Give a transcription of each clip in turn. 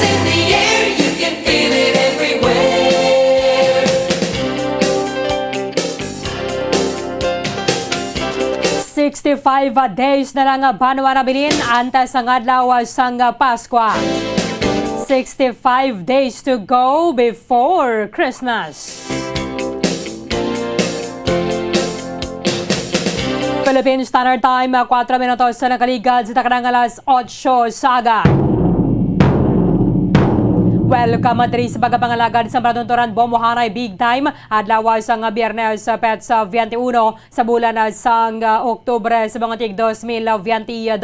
in the air, you can feel it everywhere. 65 days na lang banwa na bilin antas ang adlaw sang Pasko. 65 days to go before Christmas. Philippine Standard Time, 4 minutos sa nakaligad sa takanang alas 8 sa aga. Welcome at sa pagkapangalagad sa Maratunturan Bombohanay Big Time adlaw sang Biyernes petsa 21 sa bulan sang Oktubre sa mga tig 2022.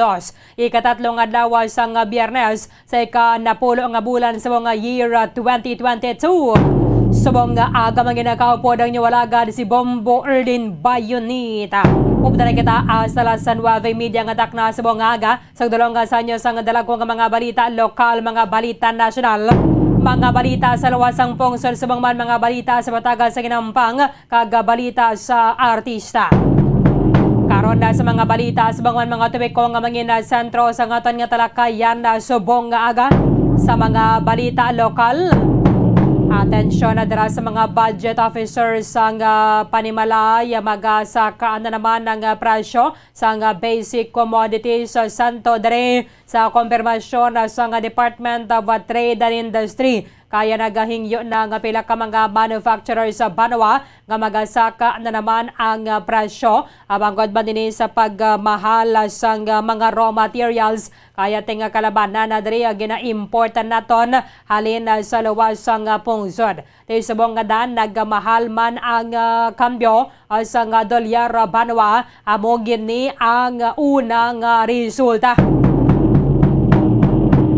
Ikatatlong adlaw sang Biyernes sa ika-10 nga bulan sa mga year 2022. Subong aga manginakaw po ang niwalagad si Bombo Erlin Bayonita. Upda na kita sa San Nueve Media nga takna sa buong aga sa dulong sa inyo sa dalagong mga balita lokal, mga balita nasyonal, mga balita sa lawasang pungsod sa bangman, mga balita sa matagal sa ginampang, kagabalita sa artista. Karon na sa mga balita sa bangman, mga tubiko nga mangin sentro sa ngaton nga talakayan na subong nga aga sa mga balita lokal. Atensyon na dira sa mga budget officers ang panimalay magasaka na naman ang presyo sa basic commodities sa Santo Dre sa konfirmasyon sa Department of Trade and Industry. Kaya nagahingyo na nga pila ka mga manufacturers sa Banwa nga magasaka na naman ang presyo. Abangod ba din sa pagmahal sa mga raw materials. Kaya tinga kalabanan na diri gina-import naton halin sa luwasang pungsod. Tisubong nga dan nagmahal man ang kambyo sa dolyar Banwa amo gini ang unang resulta.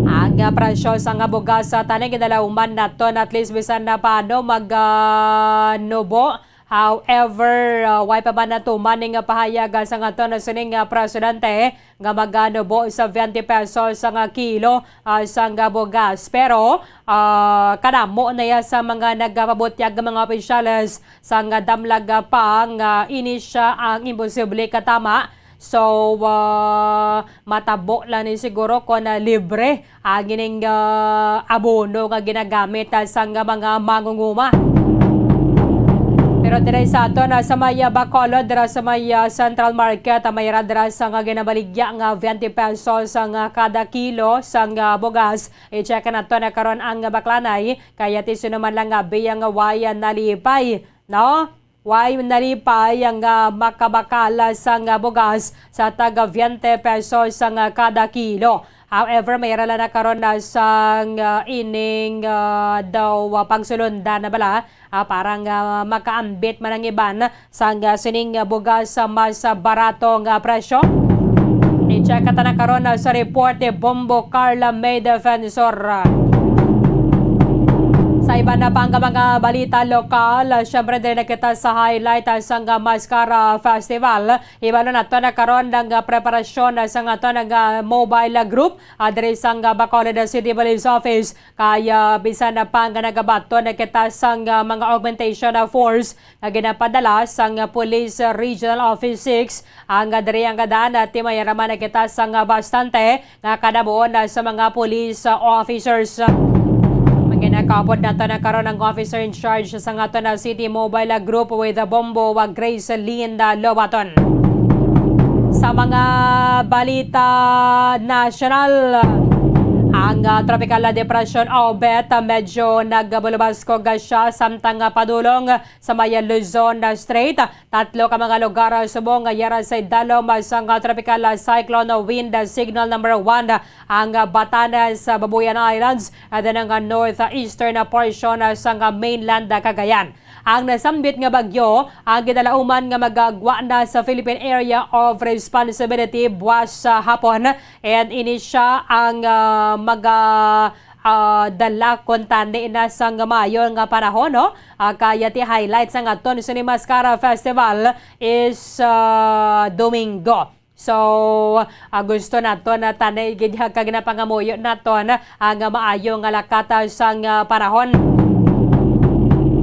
Ang presyo sa nga bugas sa tanig dalawman naton at least bisan na paano magnubo. However, way pa ba na tumaning pahayag sa nga to na sining presidente nga magnubo sa 20 pesos sa nga kilo sa nga bugas. Pero kanamo na ya sa mga nagpabutyag mga opisyales sa nga damlag pang inisya ang imposible katama. So, matabo lang ni siguro kung libre ang gining abono nga ginagamit sa mga mangunguma. Pero dira sa ato na sa may Bacolod, dira sa may Central Market, mayra dira sa nga ginabaligya nga 20 pesos ang kada kilo sa bugas. I-check na to na karon ang baklanay, kaya tisino man lang nga biyang wayan nalipay, no? Why nalipay ang makabakala sa bugas sa taga 20 pesos sa kada kilo. However, mayroon lang na karon na sa ining daw pangsulunda na bala parang makaambit man ang iban sa sining bugas sa mas barato nga presyo. I-check na karon sa report ni Bombo Carla May Defensor. Sa iba na pang mga balita lokal, syempre din nakita sa highlight sa Mascara Festival. Iba na ito na karon ng preparasyon sa nga ito ng mobile group. Adres sa Bacolod City Police Office. Kaya bisan na pang nagabato nakita sa mga augmentation force na ginapadala sa Police Regional Office 6. Ang diri ang daan at timayaraman nakita sa bastante nga kadabuon sa mga police officers. Ginakapod na ito na karon ng officer in charge sa nga ito na City Mobile Group with Bombo Grace Linda Lobaton. Sa mga balita national, ang tropical depression Obet medyo nagbulubaskog siya samtang padulong sa may Luzon Strait. Tatlo ka mga lugar subong yara sa dalom sa tropical cyclone wind signal number 1 ang Batanes, Babuyan Islands at ang northeastern portion sa mainland Cagayan. Ang nasambit nga bagyo ang gidalauman nga magagwa na sa Philippine Area of Responsibility buwas sa hapon and ini siya ang dala kontande na sa mayo nga panahon, no? Kaya ti highlight sa ngaton sa Mascara Festival is Domingo. So, gusto nato na tanay gidya kag napangamuyo naton ang maayo nga lakata sang panahon.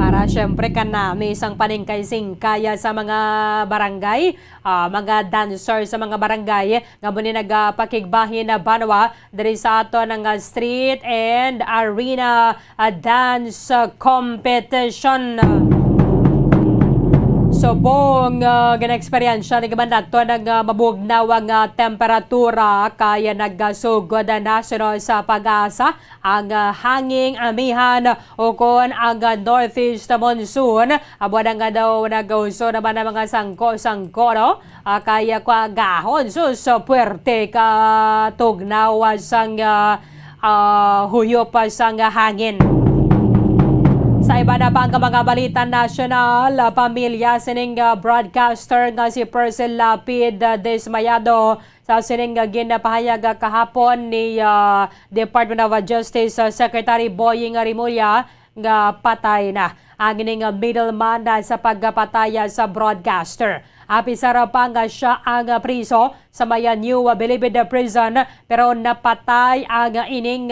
Para Syempre kanami isang paningkay-singkaya sa mga barangay, mga dancer sa mga barangay nga muni nagpakigbahin na banwa diri sa ato ng street and arena dance competition. Subong gina-eksperyensya ni gaman nato ng mabugnawang temperatura kaya nagsugod na sunod sa pag-asa ang hanging amihan o kon ang northeast monsoon abuan nga daw nag-uso naman ang mga sangko-sangko no? Kaya kwa gahon sus puwerte ka tugnaw sang huyop sang hangin. Sa iba na pang mga balita nasyonal, pamilya sining broadcaster nga si Percel Lapid Desmayado sa sining ginapahayag kahapon ni Department of Justice Secretary Boying Rimulya nga patay na ang ining middleman sa pagpataya sa broadcaster. Apisar pa nga siya ang priso sa maya New Bilibid Prison pero napatay ang ining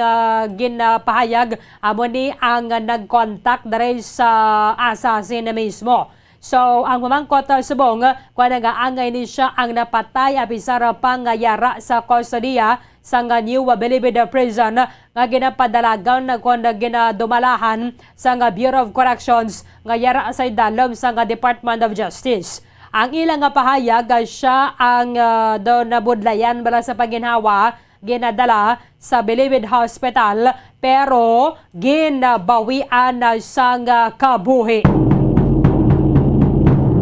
ginapahayag amo ni ang nag-contact dere sa assassin mismo. So ang mamangkot subong kuan nga angay ni siya ang napatay apisar pa nga yara sa kustodiya sa New Bilibid Prison nga ginapadalagan na kung ginadumalahan sa Bureau of Corrections nga yara sa dalom sa Department of Justice. Ang ilang pahayag siya ang do nabudlayan bala sa paginhawa ginadala sa Bilibid Hospital pero ginabawian na sang kabuhi.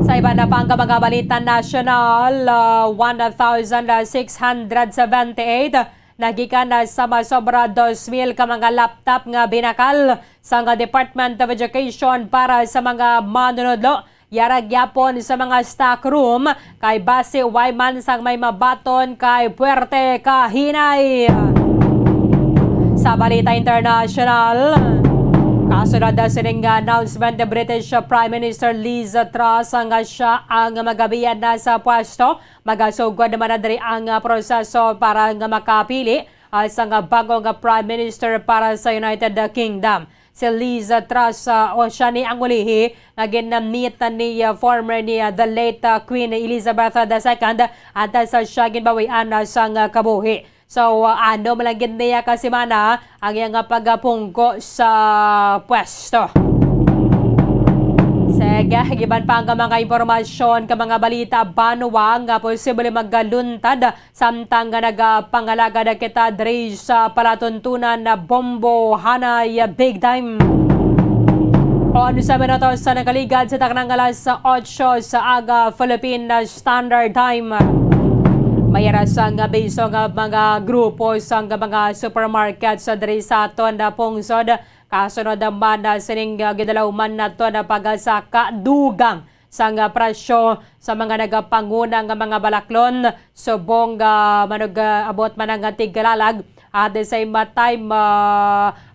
Sa iba na pang mga balita nasyonal, 1,678 nagikan na sa masobra 2,000 ka mga laptop nga binakal sa Department of Education para sa mga manunodlo. Yarag yapon sa mga stock room kay base wayman sang may mabaton kay puwerte kahinay. Sa balita international, kasunod na sining announcement ni British Prime Minister Liz Truss nga siya ang magabiyan na sa pwesto. Magasugod naman na diri ang proseso para nga makapili sa bagong Prime Minister para sa United Kingdom. Si Liz Truss o siya ni ang ulihi nga ginamit ni former ni the late Queen Elizabeth II at sa siya ginbawian sa kabuhi. So ano malagyan niya kasi mana ang iyang pagpungko sa pwesto. Sige, giban pa ang mga impormasyon ka mga balita banwa nga posible maggaluntad samtang nga nagapangalaga na kita diri sa palatuntunan na Bombo Hanay Big Time. On sa minutos sa nakaligad sa taknang alas 8 sa aga Philippine Standard Time. Mayroon sang biso nga mga grupo sang mga supermarket sa diri sa aton na pungsod. Kasunod naman na sining gidalawman nato na pagasaka dugang sang presyo sa mga nagapangunang mga balaklon subong manug-abot man ang tiglalag at the same time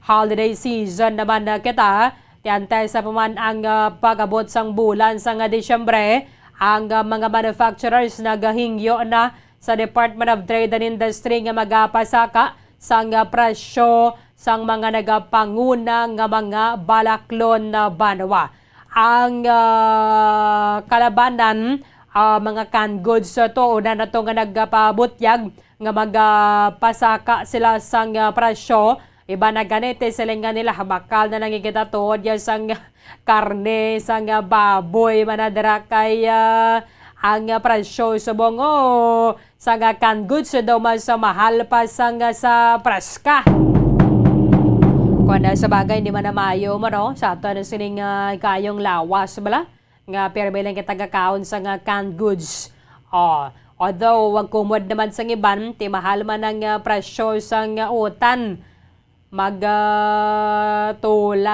holiday season naman kita tiantay sa paman ang pag-abot sang bulan sang Disyembre ang mga manufacturers nagahingyo na sa Department of Trade and Industry nga magapasaka sang presyo sang mga nagapangunang nga mga balaklon na banwa. Ang kalabanan, mga canned goods to una na ito nga nagpabutyag nga magpasaka sila sang presyo. Iba na ganite sila nga nila bakal na nangigita to sang karne, sang baboy, manadara kay ang presyo subong sang canned goods daw mas mahal pa sang sa preska. Kung sa bagay, hindi man na maayo mo, no? Sa ato na sining kayong lawas, bala? Nga pero bilang kita gakaon sa canned goods. Although, wag kumod naman sa iban, ti mahal man ang presyo sa utan. Magtula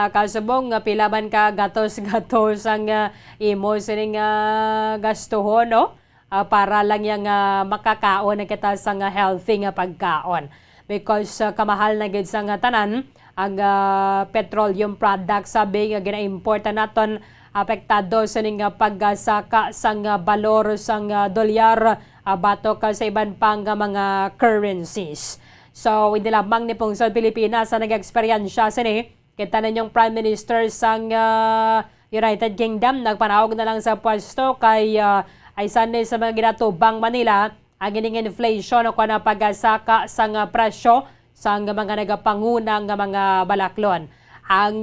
ka subong, pilaban ka gatos-gatos ang imo sining gastuhon, no? Para lang yung makakaon na kita sa healthy nga pagkaon. Because kamahal na gid sa tanan, ang petroleum products sabi nga gina-import naton apektado sa ning pagsaka sang balor sang dolyar batok sa iban pang mga currencies. So hindi lamang ni pungsod Pilipinas sa nag-eksperyensya sini kita ninyong Prime Minister sang United Kingdom nagpanawag na lang sa pwesto kay ay sanay sa mga ginatubang Manila ang gining inflation o kuna pagasaka sa nga presyo sa mga nagapangunang nga mga balaklon. Ang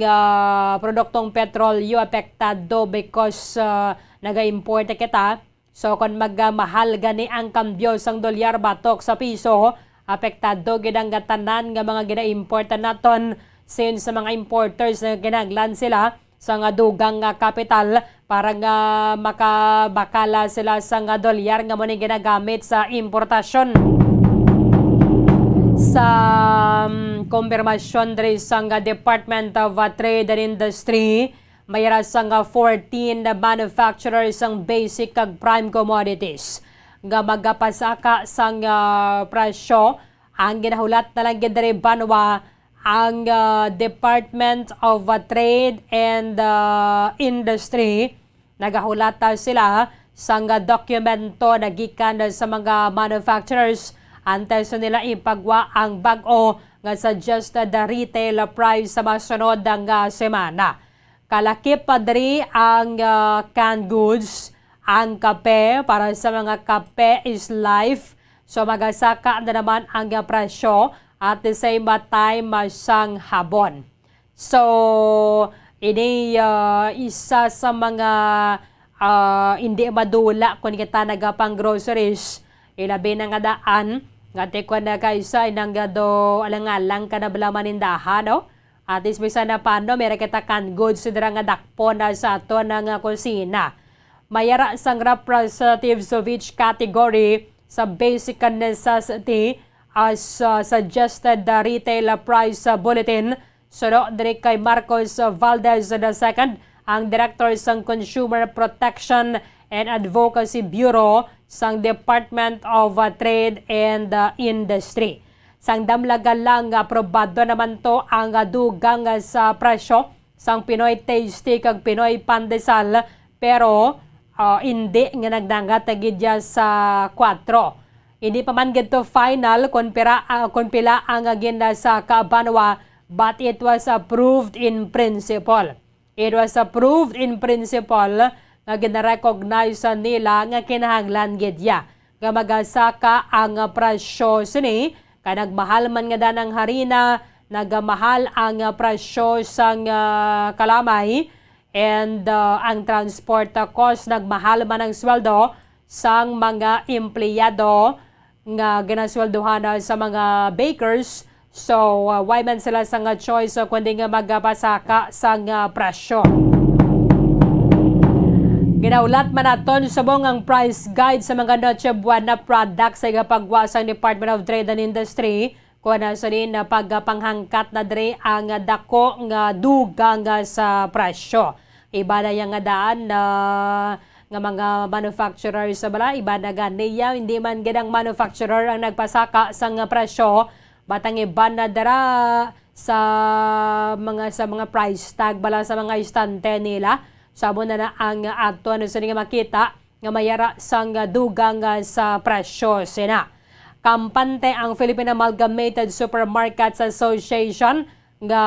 produktong petrolyo apektado because naga-import kita. So kung magmahal gani ang kambyo sang dolyar batok sa piso, apektado gid ang tanan nga mga gina-import naton since sa mga importers na ginaglan sila sa nga dugang nga kapital para nga makabakala sila sa nga dolyar nga mo ni ginagamit sa importasyon. Sa kumpirmasyon diri sa Department of Trade and Industry, mayroon sa 14 na manufacturers ang basic kag prime commodities nga magapasaka sa presyo. Ang ginahulat na lang diri banwa ang Department of Trade and Industry. Nagahulat sila sa dokumento na gikan sa mga manufacturers antes nila ipagwa ang bag-o nga suggested retail price sa masunod nga semana. Kalaki pa diri ang canned goods, ang kape para sa mga kape is life. So magasaka na naman ang presyo at the same time sang habon. So ini isa sa mga hindi madula kung kita nagapang groceries. Ilabi na nga daan nga tekwa na kaysa inang gado alang-alang ka na bala manindahan, no? At is bisa na paano, meron kita canned goods dira nga dakpo na sa ato ng kusina. Mayara sang representatives of each category sa basic necessity as suggested the retail price bulletin. Suno diri kay Marcos Valdez II, ang Director sang Consumer Protection and Advocacy Bureau sang Department of Trade and Industry. Sang damlagan lang aprobado naman to ang dugang sa presyo sang Pinoy Tasty kag Pinoy Pandesal pero hindi nga nagdangat gidya sa 4. Hindi pa man gito final kung pila ang agenda sa Kabanwa, but it was approved in principle. It was approved in principle nga gina-recognize nila nga kinahanglan gidya nga magasaka ang presyo sini. Nagmahal man nga danang harina, nagamahal ang presyo sang kalamay, and ang transport cost, nagmahal man ang sweldo sang mga empleyado nga ginasweldohan sa mga bakers. So, why man sila sang choice kundi nga magpasaka sang presyo. Ginaulat man naton subong ang price guide sa mga Noche Buena products sa pagwasang Department of Trade and Industry kung sa rin na pagpanghangkat na dre ang dako nga dugang sa presyo. Iba na yung daan na nga mga manufacturers sa bala, iba na ganiya, hindi man ganang manufacturer ang nagpasaka sa presyo, batang iba na dara sa mga price tag bala sa mga istante nila. Sabo na ang ato ano sa nga makita nga mayara sang dugang sa presyo sina. Kampante ang Philippine Amalgamated Supermarkets Association nga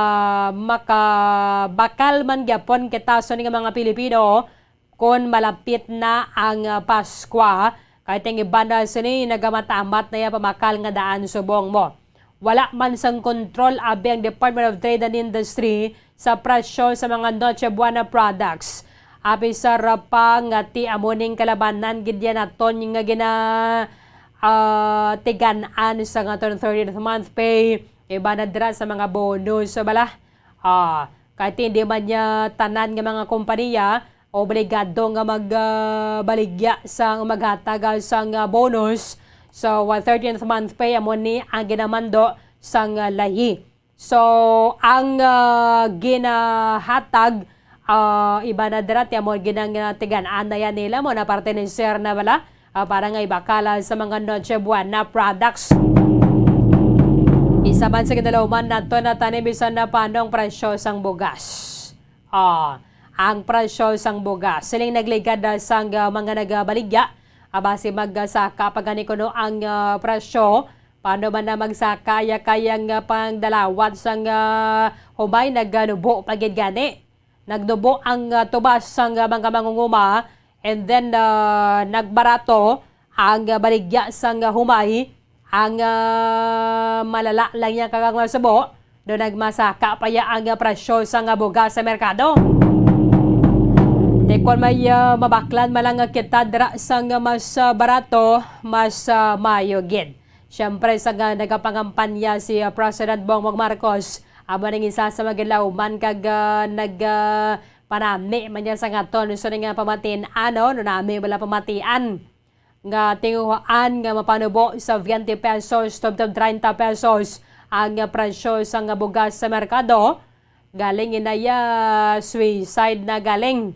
makabakal man gyapon kita sa nga mga Pilipino kung malapit na ang Paskwa. Kahit ang iba na sini nagamatamat na ya pamakal nga daan subong mo. Wala man sang kontrol abi ang Department of Trade and Industry sa presyo sa mga Noche Buena products. Abi sa rapang ti amuning kalabanan gidya naton nga gina tigan-an sa nga 30th month pay. Iba na dira sa mga bonus sa bala. Kahit hindi man niya tanan nga mga kompanya, obligado nga magbaligya sa maghatag sa bonus. So, 30th month pay amon ni ang ginamando sang lahi. So, ang ginahatag iba na dira ti amon ginang tigan-an na yan nila mo na parte ni Sir na bala para nga ibakala sa mga Noche Buena products. Isa man sa kinalauman nato na tanibisan na panong presyo sang bugas. Ang presyo sang bugas. Siling nagligad sang mga nagabaligya. Base magsaka pagani kuno ang presyo. Paano man na magsaka kayang pangdalawat sang humay nagganubo pagid gani. nagdubo ang tubas sang mga mangunguma and then nagbarato ang baligya sang humay ang malala lang niya kakang subo do nagmasaka pa ya ang presyo sang bugas sa merkado. Tekon may mabaklan malang kita dra sang mas barato, mas mayo gid. Siyempre sa nagapangampanya si President Bongbong Marcos, amo ning isa sa magilawman kag panami man niya sa ngaton so nga pamatin ano no nami wala pamatian nga tinguhaan nga mapanubo sa 20 pesos to 30 pesos ang presyo sa bugas sa merkado. Galing inaya suicide na galing.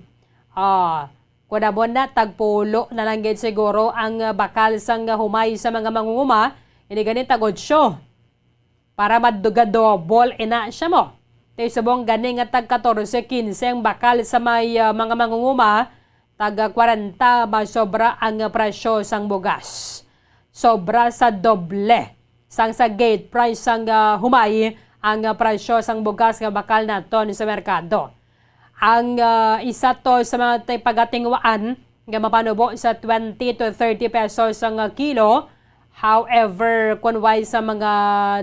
Kuda mo na tagpulo na lang gid siguro ang bakal sang humay sa mga mangunguma, ini ganit tagod siyo. Para madduga-double ina siya mo. Tayo subong gani nga tag 14-15 ang bakal sa may mga mangunguma, tag 40 masobra ang presyo sang bugas. Sobra sa doble. Sang sa gate price sang humay, ang presyo sang bugas nga bakal naton sa merkado. Ang isa to sa mga pagatingwaan nga mapanubo sa 20 to 30 pesos ang kilo. However, kunway sa mga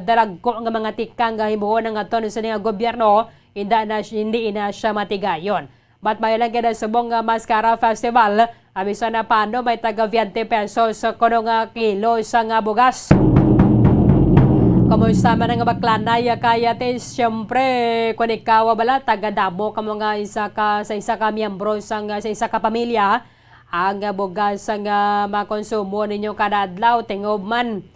dalagko nga mga tikang nga himuon ng aton sa nga gobyerno, hindi na siya matigayon. But may lang ganda subong Mascara Festival, amisa na paano may taga 20 pesos sa kuno nga kilo sa nga bugas. Kamusta man nga baklanay kaya te siyempre kung ikaw bala taga-damo ka mga sa isa ka miyembro sa isa ka pamilya ang bugas nga makonsumo ninyo kada adlaw tingob man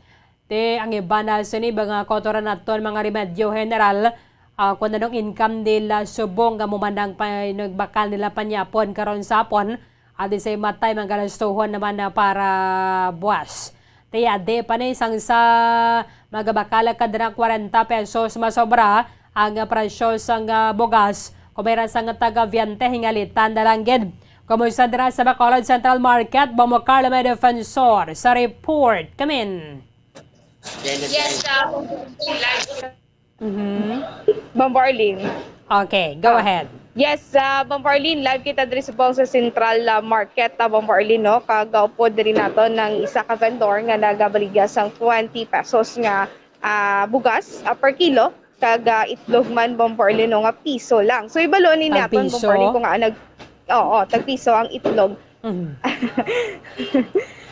te ang iba na sini mga kotoran naton mga remedyo general kung anong income nila subong nga mumandang pa nagbakal nila panyapon karon sapon at the same time ang galastuhon naman na para buwas. Kaya de pa na isang sa magabakala ka na 40 pesos masobra ang presyo sang bugas. Kung mayroon sang taga 20 hingalitan na lang gid. Kumusta dira sa Bacolod Central Market, Bomo Carla may defensor sa report. Come in. Yes, Bombarlin. Okay, go ahead. Yes, Bombarlin, live kita diri sa Central Market Bombarlin, no? Kagaupod diri nato ng isa ka vendor nga nagabaligya sang 20 pesos nga bugas per kilo kag itlog man Bombarlin no, nga piso lang. So ibalo ni naton Tag-piso? Bombarlin kung nga tag piso ang itlog.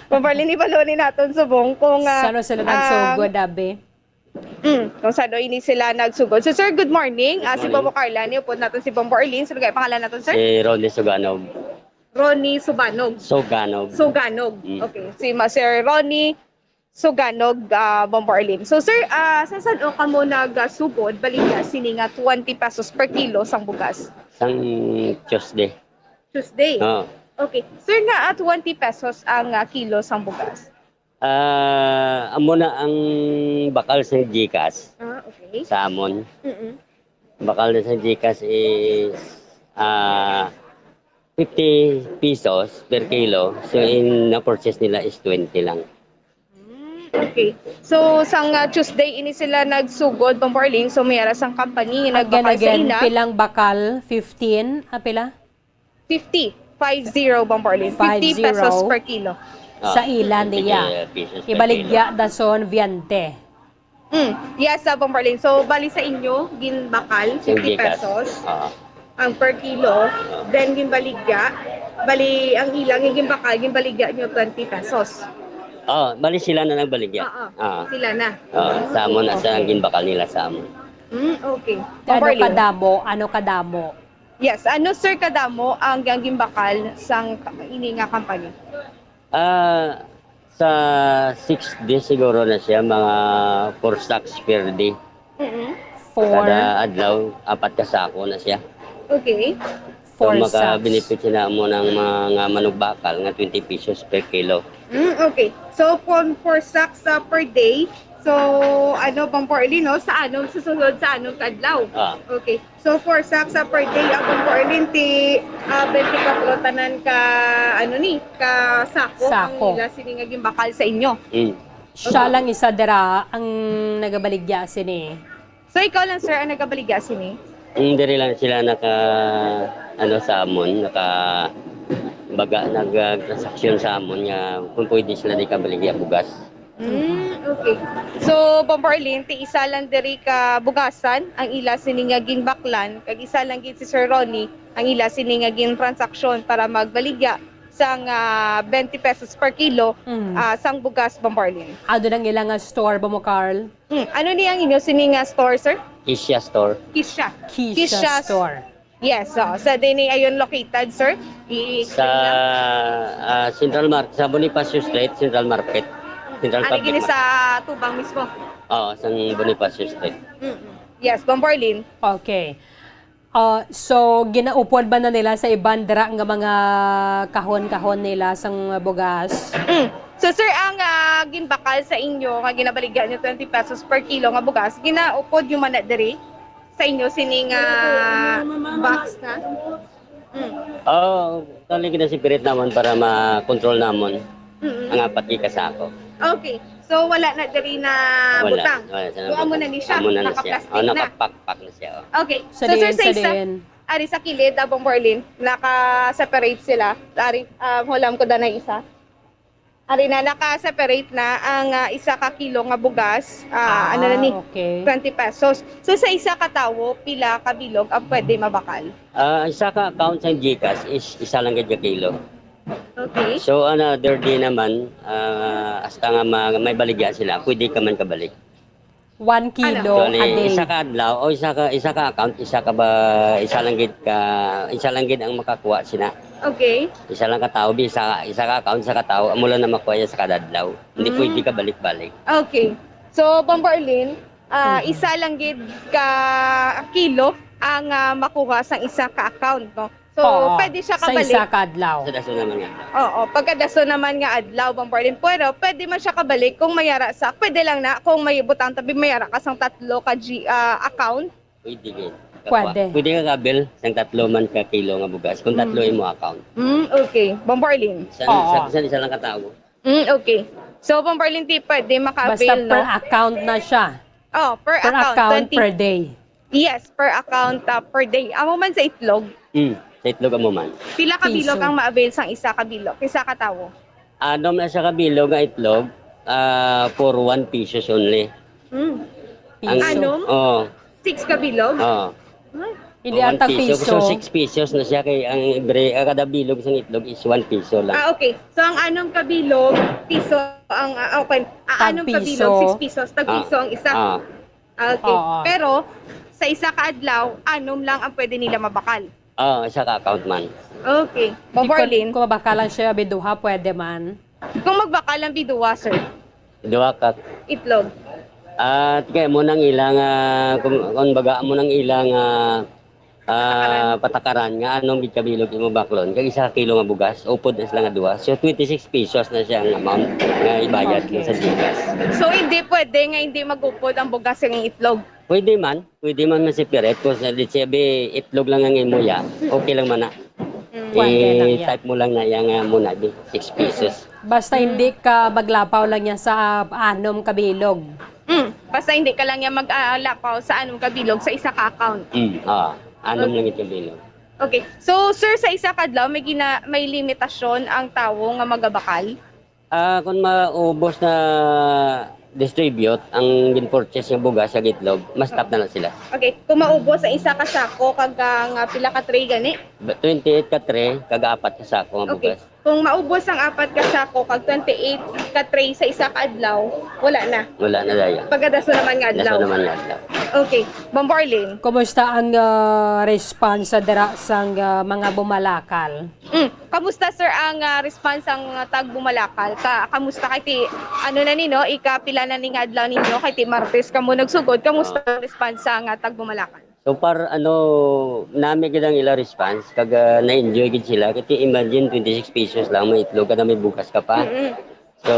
Bombarlin ibalo ni naton subong kung Sano sila nagsugod, abi? kung saan ini sila nagsugod. So sir, good morning. Si Bobo Carla, niupod natin si Bombo Arlene. Sino kaya pangalan natin, sir? Si Ronnie Suganog. Ronnie Subanog. Suganog. Suganog. Okay. Si Sir Ronnie Suganog, Bombo Arlene. So sir, saan o ka mo nagsugod, baligya, sini nga 20 pesos per kilo sang bugas? Sang Tuesday. Tuesday? Oo. Okay. Sir, nga 20 pesos ang kilo sang bugas? Amo na ang bakal sa GCash Okay. sa amon. Mm-mm. Bakal na sa GCash is 50 pesos per kilo. So na-purchase nila is 20 lang. Okay. So, sang Tuesday, ini sila nagsugod, Bombarling. So, may aras ang company nga nagbakal sa ina. Pilang bakal? 15? Pila? 50 Bombarling. 50 50. pesos per kilo. Sa ilan niya. Pesos per Ibaligya dason 20. Yes, Bombarling. So, bali sa inyo, ginbakal, 50 pesos ang per kilo. Then, ginbaligya. Bali, ang ilang, yung ginbakal, ginbaligya nyo 20 pesos. Bali sila na nagbaligya. Sila na. Sa amon na sa ginbakal nila sa amon. Okay. Ano kadamo? Yes. Ano, sir, kadamo ang ginbakal sang ini nga company? Sa 6 days siguro na siya, mga 4 stacks per day. Kada adlaw, 4 kasako na siya. Okay. So 4 maka-benefit sila mo ng mga manugbakal nga 20 pesos per kilo. Okay. So, 4 sacks per day. So, ano bang porlin, no? Sa anong susunod sa anong kadlaw? Okay. So, 4 sacks per day ang bang porlin ti 20 ka tanan ka ka sako ang ila siningaging bakal sa inyo. Siya lang isa dira ang nagabaligya sini. So, ikaw lang, sir, ang nagabaligya sini? Hindi rin lang sila sa amon, baga nag-transaksyon sa amon nga kung pwede sila di kabaligya bugas. Okay. So, Bombarlin, ti isa lang diri ka bugasan, ang ila siningagin baklan, kag isa lang gid si Sir Ronnie, ang ila siningagin transaksyon para magbaligya sang 20 pesos per kilo sang bugas, Bombarlin. Ado nang ilang store ba mo, Carl? Ano ni ang inyo sininga store, sir? Isya store. Kisha. Kisha store. Yes, so sa dini ayon located, sir. Sa Central Market, sa Bonifacio Street, Central Market. Central Ano Public gini Market. sa Tubang mismo? Oo, sa Bonifacio Street. Yes, Bombarlin. Okay. So, ginaupod ba na nila sa ibang dira nga mga kahon-kahon nila sang bugas? So sir, ang ginbakal sa inyo nga ginabaligyan nyo 20 pesos per kilo nga bugas, ginaupod yung manat diri sa inyo sining box na? Oo, talaga na si Pirit naman para ma-control namon ang apat kasako. Okay. So wala na diri na butang. Wala. So amo na ni siya, Amo na siya. naka-plastic na. Nakapak-pak na siya. Okay. Sa So sir, diin, sa sa isa, diin. ari sa kilid, Bombarlin, naka-separate sila. Ari, hulam ko da na isa. Ari na, naka-separate na ang isa ka kilo nga bugas. Ano na ni? Okay. 20 pesos. So sa isa ka tawo, pila ka bilog ang pwede mabakal. Isa ka account sa GCash is isa lang gadya kilo. Okay. So another day naman, hasta nga may baligya sila, pwede ka man kabalik. 1 kilo So, a day. isa ka adlaw o isa ka account, isa lang gid ang makakuha sina. Okay. Isa lang ka tao, isa ka account, isa ka tao, amo lang na makuha niya sa kada adlaw. Hindi pwede ka balik-balik. Okay. So, Bombarlin, isa lang gid ka kilo ang makuha sa isa ka account, no? So, Oo, pwede siya sa kabalik. isa ka adlaw. Sa daso naman nga. Oo, pagkadaso naman nga adlaw, Bombarlin. Pero pwede man siya kabalik kung mayara sa, pwede lang na kung may butang tabi mayara ka sang 3 ka account. Pwede gid. Pwede. Pwede ka kabil sang 3 man ka kilo nga bugas kung 3 imo account. Okay. Bombarlin. Isa lang ka tao. Okay. So, Bombarlin, di pwede Basta maka-avail, per no? account na siya. Oh, per Per account. account 20. per day. Yes, per account per day. Amo man sa itlog, Sa itlog mo man. pila ka Piso. bilog ang ma-avail sang isa ka bilog, isa ka tawo. Anom na siya kabilog nga itlog for 1 pesos only. Piso. Anom? Oo. 6 ka bilog? Oo. Hindi ang tag piso. So 6 pesos na siya kay kada bilog sa itlog is 1 piso lang. Okay. So, ang anong ka bilog, piso ang, okay. Anong ka Tag-piso. bilog, 6 pesos, tag piso ang isa. Okay. Oo. Pero, sa isa ka adlaw, anom lang ang pwede nila mabakal. Isa ka account man. Okay. Bombarlin, Kung mabakalan siya, biduha, pwede man. kung magbakal ang biduwa, sir, Duha ka. itlog. Kaya mo nang ilang kung baga mo nang ilang patakaran nga anong bitabilog imo baklon kay isa ka kilo nga bugas upod na sila nga duha. So 26 pesos na siya ang amount nga ibayad Okay. sa GCash. So, hindi pwede nga hindi magupod ang bugas ng itlog. Pwede man masipiret kung sa litsebe itlog lang ang imuya. Okay lang man na. Pwede lang yan. Type mo lang na yang muna 6 pesos. Basta hindi ka maglapaw lang niya sa anom kabilog. Basta hindi ka lang yan mag-lapaw sa anong kabilog sa isa ka account. Anom lang itong bilog. Okay. So, sir, sa isa kadlaw, may limitasyon ang tawo nga magabakal? Kung maubos na distribute ang gin-purchase ng bugas sa gitlog, mas stop na lang sila. Okay. Kung maubos sa isa ka sako, kagang pila ka tray gani? 28 ka tray, kaga-4 ka sako ng Okay. bugas. Kung maubos ang 4 ka sako, kag 28 ka tray sa isa ka adlaw, wala na. Wala na daya. Pagkadaso naman nga adlaw. Daso naman nga adlaw. Okay. Bombarlin. Kumusta ang response sa dira sang mga bumalakal? Kamusta, sir, ang response ang tag bumalakal? Kamusta kay ti ano na nino, ikapila na ning adlaw ninyo kay ti Martes kamo nagsugod. Kamusta ang response sa tag bumalakal? So nami gid ang ila response kag na-enjoy gid sila kasi imagine 26 pesos lang may itlog ka na may bukas ka pa. So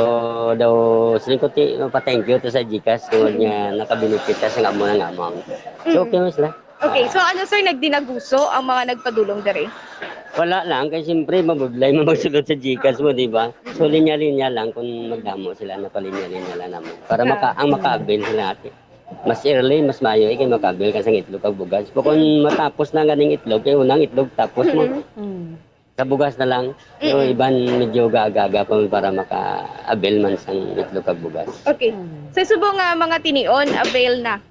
daw sila ko ti pa-thank you to sa GCash tungod nga nakabenefit sa nga mo nga amount. So okay mo sila. Okay, so ano, sir, nagdinaguso ang mga nagpadulong dere? Wala lang kasi siyempre mabudlay mo magsulod sa GCash mo, di ba? So linya-linya lang kung magdamo sila napalinya-linya lang naman para ang maka-avail sila natin. mas early, mas maayo kay makabil ka sang itlog kag bugas. Kung matapos na ganing itlog, kay unang itlog tapos mo Mm. sa bugas na lang. So iban medyo gaga pa man para maka-avail man sang itlog kag bugas. Okay. Sa subong nga mga tinion, avail na.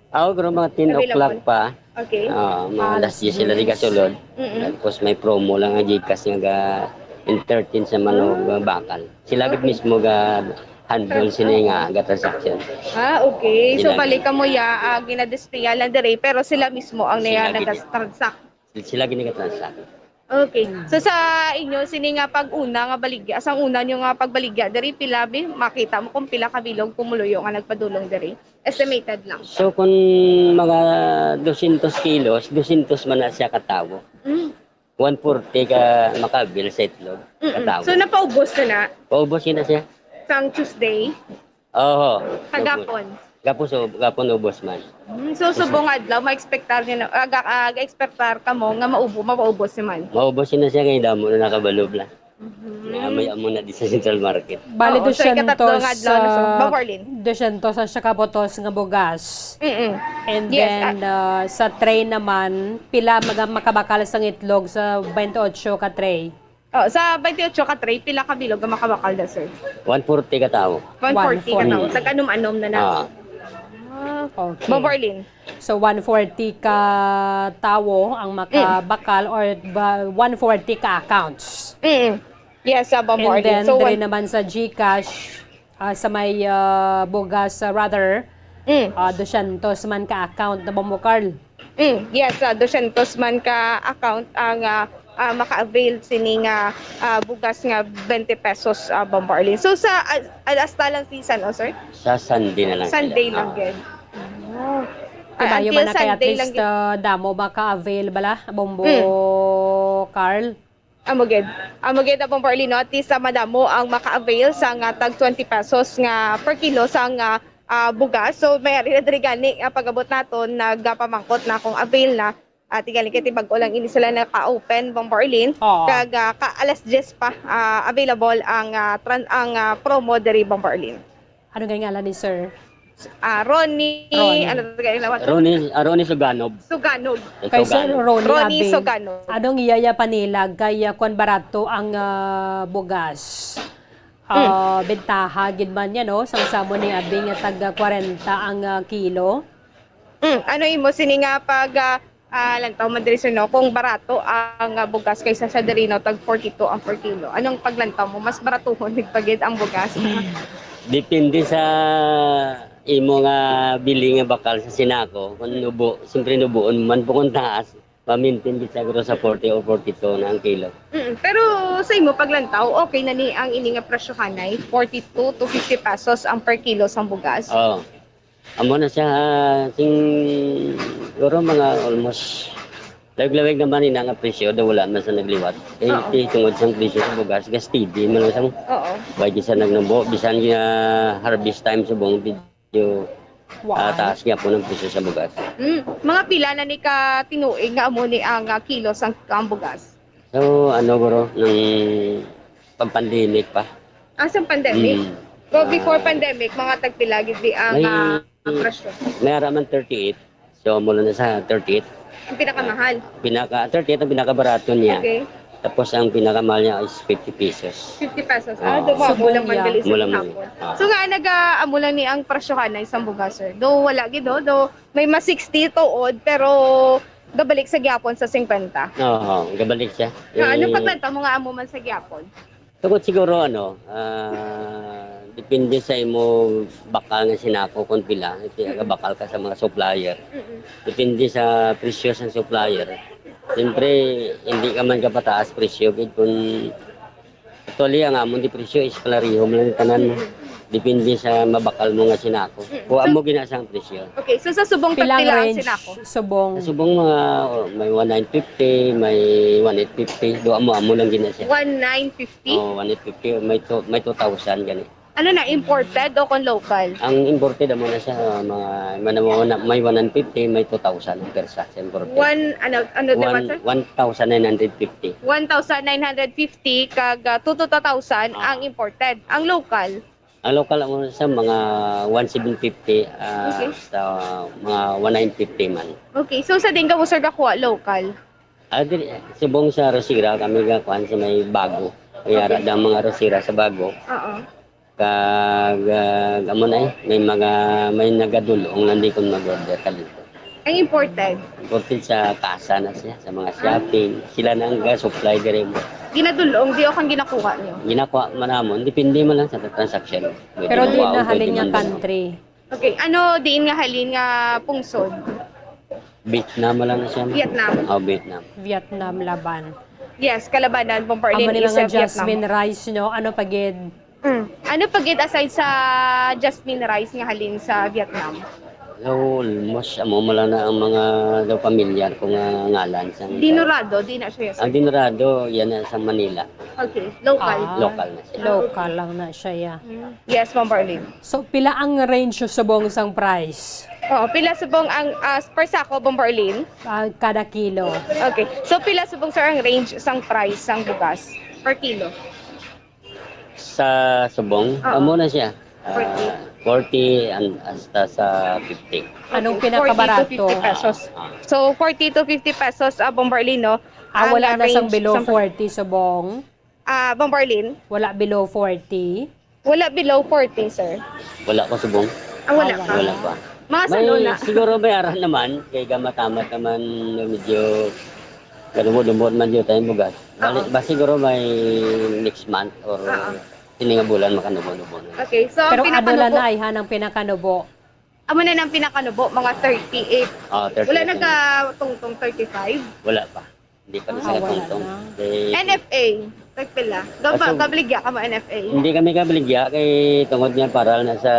Ako pero mga 10 o'clock pa. Okay. Mga alas 10 sila di kasulod. Tapos may promo lang nga Gcash nga ga entertain sa manog bakal. Sila gid mismo ga handle sila nga ga transaction. Okay. So Sila- balik ka mo ya ginadisplaya lang dire pero sila mismo ang Sila naya gid- nag-transact. Sila gini ga transact. Okay. So sa inyo sini nga pag-una nga baligya, asang una nyo nga pagbaligya diri pila bi makita mo kung pila ka bilog kumuloyo nga nagpadulong diri. Estimated lang. So kung mga 200 kilos, 200 man na siya katawo. Mm. 140 ka makabil sa itlog katawo. So napaubos na Paubos yun na siya. sang Tuesday Oo. kagapon. Gapon ubos man. So subong adlaw ma-expectar niyo na aga-expectar ka mo nga mapaubos si man. Maubos yun na siya kay damo na nakabalob lang. May amo na di sa Central Market. Bali, Oo, so ikatatlo nga adlaw na so. sa Bawarlin. 200 sa kabotos nga bugas. And Yes, then sa tray naman, pila makabakal sang itlog sa 28 ka tray. Sa 28 ka tray pila ka bilog nga makabakal na sir. 140 ka tao. 140 ka 140. tao. Tag-anom-anom na na. Okay. Bawarlin. So 140 ka tawo ang makabakal or 140 ka accounts. Yes, sa And Bawarlin. then So diri naman sa GCash sa may bugas rather 200 man ka account na bumukal. Yes, 200 man ka account ang maka-avail sini nga bugas nga 20 pesos Bawarlin. So sa hasta lang season sir? Sa Sunday na lang. Sunday sila. lang gid. Diba, yung Until man na kay at Sunday least lang gid. damo maka-avail bala, Bombo Carl. Amoged abong barley no at least madamo ang maka-avail sa nga tag 20 pesos nga per kilo sa nga bugas. So may ari na diri gani pag-abot naton nagpamangkot na kung avail na at igali kay bag-o lang ini sila naka-open Bombarlin Oo. kag ka alas 10 pa available ang promo diri Bombarlin. Ano nga ngalan ni sir? Ronnie, Ronnie. ano to gani lawat? Ronnie Suganov. Suganog. Kay Sir Ronnie Ronnie Abing, Suganog. anong iyaya panilag kaya kung barato ang bugas? Bentaha gid man yan no sang samo ni Abing nga tag 40 ang kilo. Ano imo sini nga pag lantaw man diri sir no kung barato ang bugas kaysa sa diri no tag 42 ang per kilo. Anong paglantaw mo mas baratuhon nigpagid ang bugas? Depende sa imo nga bili nga bakal sa sinako. Kung nubo, siyempre nubuon man po kung taas. Pamintin gid siguro sa 40 or 42 na ang kilo. Pero sa imo paglantaw okay na ni ang ini nga presyohanay 42 to 50 pesos ang per kilo sang bugas. Oo. Amo na siya siguro mga almost lag-lawig naman ina nga presyo daw wala man sa nagliwat. Tungod sa presyo sa bugas, gas steady man lang sa Oo. Wagi sa nagnubo, bisan nga harvest time sa buong video. Taas nga po ng presyo sa bugas. Mga pila na ni ka tinuig nga amo ni ang kilo sang ang bugas. So ano bro, nung pampandemic pa. Sa pandemic. So before pandemic mga tagpila gid di ang presyo. May araman 38. So mula na sa 38. Ang pinakamahal. 38 ang pinakabarato niya. Okay. Tapos ang pinakamahal niya is 50 pesos. 50 pesos. Subong Dumamo lang man ya. gali sa Mula man. hapon. So nga nag-amo lang ni ang presyohan na isang bugas sir. Do wala gid do may mas 60 tuod pero gabalik sa gyapon sa 50. Oo, gabalik siya. Ano paglanta mo nga amo man sa gyapon? Tungkol siguro depende sa imo bakal nga sinako kung pila. Kaya bakal ka sa mga supplier. Depende sa presyo sa supplier. Siyempre, hindi ka man kapataas presyo. Kung actually, ang amon di presyo is kalariho mo lang tanan mo. Depende sa mabakal mo nga sinako. Kung amo ginasang presyo. Okay, so sa subong Pilang tagpila ang range sinako. subong Subong mga may 1950, may 1850. Do amo lang ginasya. 1950. Oh, 150, may 2,000 gani. Ano na imported o kon local? Ang imported amo na siya may 150, may 2,000 per sa imported. Ano diba sir? 1,950. 1,950 kag 2,000 ang imported. Ang local Ang local mo sa mga 1,750 Okay. sa mga 1,950 man. Okay, so sa Dinga mo sir kakuha local. Subong sa Rosira kami gakuan sa may bago. Kaya Okay. okay. Mga Rosira sa bago. Oo. Kag amo na may nagadulong nandi kon mag-order kalito. Ang important, Imported sa kasa na siya, sa mga shopping. Sila na ang supply dire mo. ginadulong, di o kang ginakuha niyo. Ginakuha man namon, depende man lang sa transaction. Pwede Pero di makuha o na pwede halin nga man country. Okay, ano diin nga halin nga pungsod? Vietnam lang na siya. Vietnam. Oh, Vietnam. Vietnam laban. Yes, kalabanan, Bombardier Amo ni is mga Vietnam. jasmine rice, no? Ano pagid? Ano pagid aside sa jasmine rice nga halin sa Vietnam? So, almost amo mo lang na ang mga daw pamilyar kung ngalan sa Dinorado, di na siya. Ang dinurado, yan na sa Manila. Okay, local. Local na siya. Local lang na siya, ya. Yes, Bombardier. So, pila ang range sa subong sang price? Oh, pila subong ang per sako Bombardier? Kada kilo. Okay. So pila subong sir ang range sang price sang bugas per kilo? Sa Subong, Oo. amo na siya. 40. 40 and hasta sa 50. Anong 40 to pinakabarato? 50 pesos. So 40 to 50 pesos Bombardier, no? Wala Ang na sang range below sang- 40 subong. Bombardier, Wala below 40. wala below 40, sir. Wala ko Subong. Wala Ah, pa. Wala pa. Mga May, salona. siguro may aran naman. Kaya gamatamat naman medyo kadumod-dumod man yun tayong bugat. Bali, ba siguro may next month or nga bulan makanubo-nubo. Okay, so Pero ang ano lang pinakanubo, na ihan ang pinakanubo? amo na ng pinakanubo, mga 38. 30 Wala nagka-tungtong 35. Wala pa. Hindi pa sila wala tungtong. na. Eh, NFA, tagpila. Kaso- Gabligya ka mo NFA. Hindi kami kabaligya kay tungod nga para na sa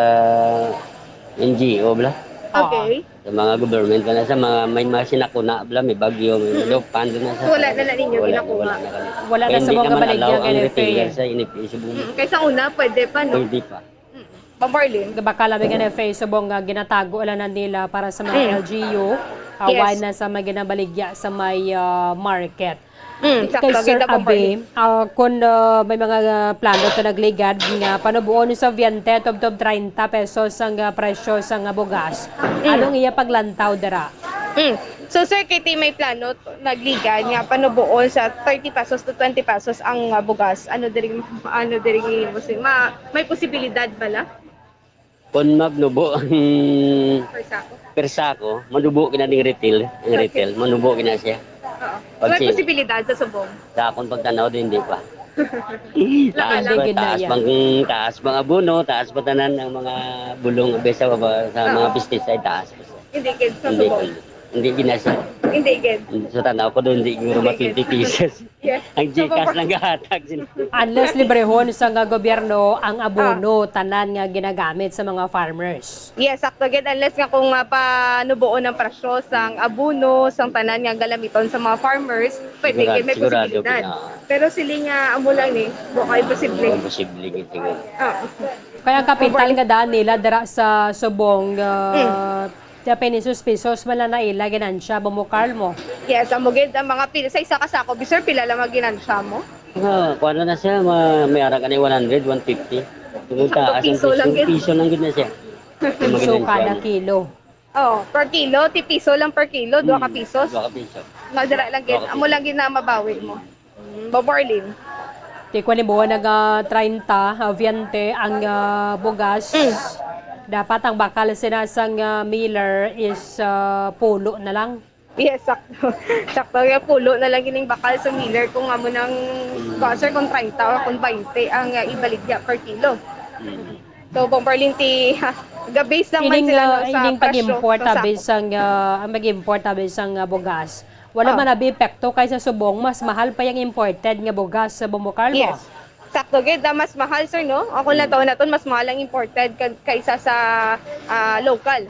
NGO bla. Okay. Sa mga government na sa mga may mga sinakuna bla, may bagyo, may lupan doon na sa. So, wala na lang ninyo ginakuha. Wala na kami. Wala Kaya na sa hindi mga naman baligya allow ang kay retailer NFA. sa NFA Subong. Kaysa una, pwede pa, no? Pwede pa. Bombardier. Baka labi nga FA subong nga ginatago lang na nila para sa mga LGU. Away na sa mga ginabaligya sa may market. Kay Sakto, Sir kita Bombardier. Abe, kung may mga plano to nagligad nga panubuon sa Viente tob 30 pesos ang presyo sa bugas. Anong iya paglantaw dara? So sir, kiti may plano nagligan nga panubuon sa 30 pesos to 20 pesos ang bugas. Ano diri may posibilidad bala Kung magnubo ang per sako? persako, manubo kina ning retail, ang retail, manubo kina siya. Oo. Pag May si- posibilidad sa subong. Sa akong pagtanaw din hindi pa. Hindi taas pa, ginaya. taas pang abono, taas pa tanan ng mga bulong sa baba sa mga pesticide taas pa siya. Hindi gid sa Hindi subong. hindi ginasa. Hindi gid. Sa tanaw ko doon hindi siguro ma 20 pieces. Yes. Ang Gcash lang gahatag sila. Unless librehon sa nga gobyerno ang abono tanan nga ginagamit sa mga farmers. Yes, sakto gid unless nga kung panubuon ng presyo sang abuno, sang tanan nga galamiton sa mga farmers, pwede gid may Sigurado posibilidad. na. Pero sili nga amo lang ni, baka imposible. Imposible gid siguro. Kaya ang kapital nga daan nila dara sa subong pesos wala na ila ginansya bumukal mo. Yes, amo gid ang mga pila sa isa ka sako, bisor pila lang maginansya mo. Kuha na siya, may ara ka na 100, 150. Tungkol taas ang Piso lang gid. piso lang gid na siya. So kada kilo. Oh, per kilo, ti piso lang per kilo, 2 ka pisos. 2 ka piso. Nadira lang gid, amo lang gid na mabawi mo. Boborlin. Ti ko ni buwan nag 30 Viente ang bugas. Dapat ang bakal sinasang miller is pulo na lang. Yes, sakto. Sakto yung pulo na lang gining bakal sa miller kung amo nang sir kung 30 o kung 20 ang ibaligya per kilo. So Bombarlin ti ga-base lang man Ining sila no, sa ining presyo pag-import sa abis sako. ang mag-import abis ang bugas. Wala man abi epekto kaysa subong mas mahal pa yung imported nga bugas sa bumukal mo. Yes. Sakto gid, mas mahal sir no. Ako na taon na to mas mahal ang imported kaysa sa local.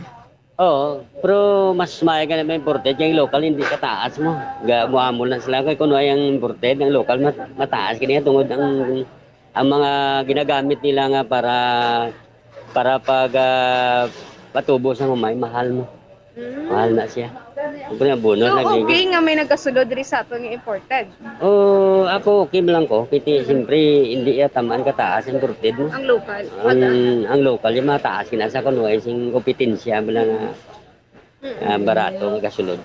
Oo, pero mas maya ka naman imported. Yung local hindi kataas mo. Muamol na sila. Kaya kung yung imported, ang local mataas. Kaya tungod ang mga ginagamit nila nga para pag patubo sa mamay, mahal mo. Mahal na siya. Kung na bonus So, lagi. okay nga may nagasulod rin sa ato nga imported. Oh, ako okay lang ko. Kiti siyempre hindi ya tamaan kataas ang imported mo. Ang local. Ang local yung mataas kinasa kuno ay sing kompetensya bala nga barato nga kasulod.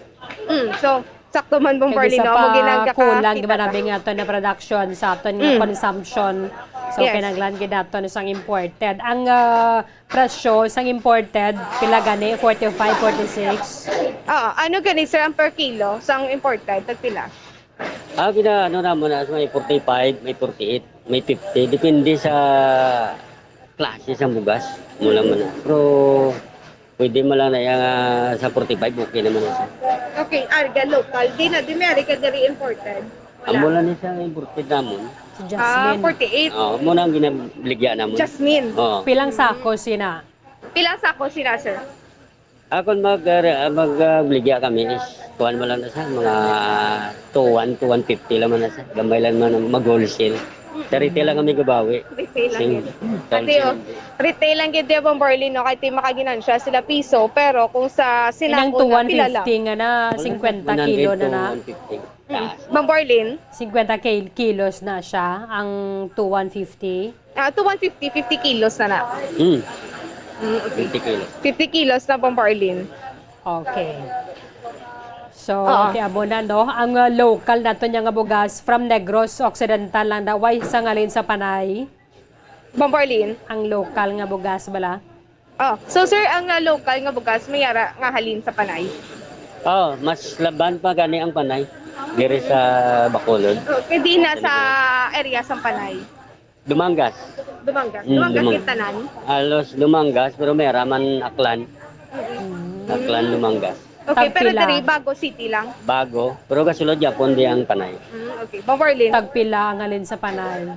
So, sakto man bang Kaya barley isa no? Mo pa kulang ginagkakakita ba namin nga ito na production sa aton nga consumption. So Yes. kinanglan gid nato isang imported. Ang presyo isang imported pila gani 45, 46. Ano gani sir ang per kilo sang imported tagpila? Kina ano na mo na may 45, may 48, may 50 depende sa klase sa bugas. Mula man na. Pero pwede mo lang na yung, sa 45 okay naman na siya. Okay, arga local. Di na, di may arga diri imported. Amo lang ni siya imported namon. Si Jasmine. 48. Mo nang ginabligya namon. Jasmine. Pilang sako sina? Pila sako sila sir? Ako magbligya kami is kuhan mo lang na sa mga 2-1 to 150 lang man na sa. Gambay lang man mag-wholesale. Sa retail lang kami gabawi. Retail lang Sing- yun. Kasi retail lang yun yung barley no, kahit yung makaginansya sila piso, pero kung sa Inang sinako na pila lang. 250 nga na 50 kilo na na. 150. Taas. Bang barley, 50 kilos na siya ang 2150. to 150, 50 kilos na na. Okay. 50 kilos. 50 kilos na bang barley. Okay. So, Oo. tiabo na no, ang local nato nga bugas from Negros Occidental lang daw way sa ngalin sa Panay. Bang barley. Ang local nga bugas bala. So sir, ang local nga bugas may yara nga halin sa Panay. Mas laban pa gani ang panay. Diri sa Bacolod. Okay, di na sa area sa Panay. Dumangas. Dumangas. Mm, Dumangas Dumang- yung tanan. Halos Dumangas pero may raman Aklan. Aklan Dumangas. Okay, pero Tagpila. diri bago city lang. Bago, pero kasulod Japon di ang panay. Okay, bang barley. Tagpila ang alin sa Panay.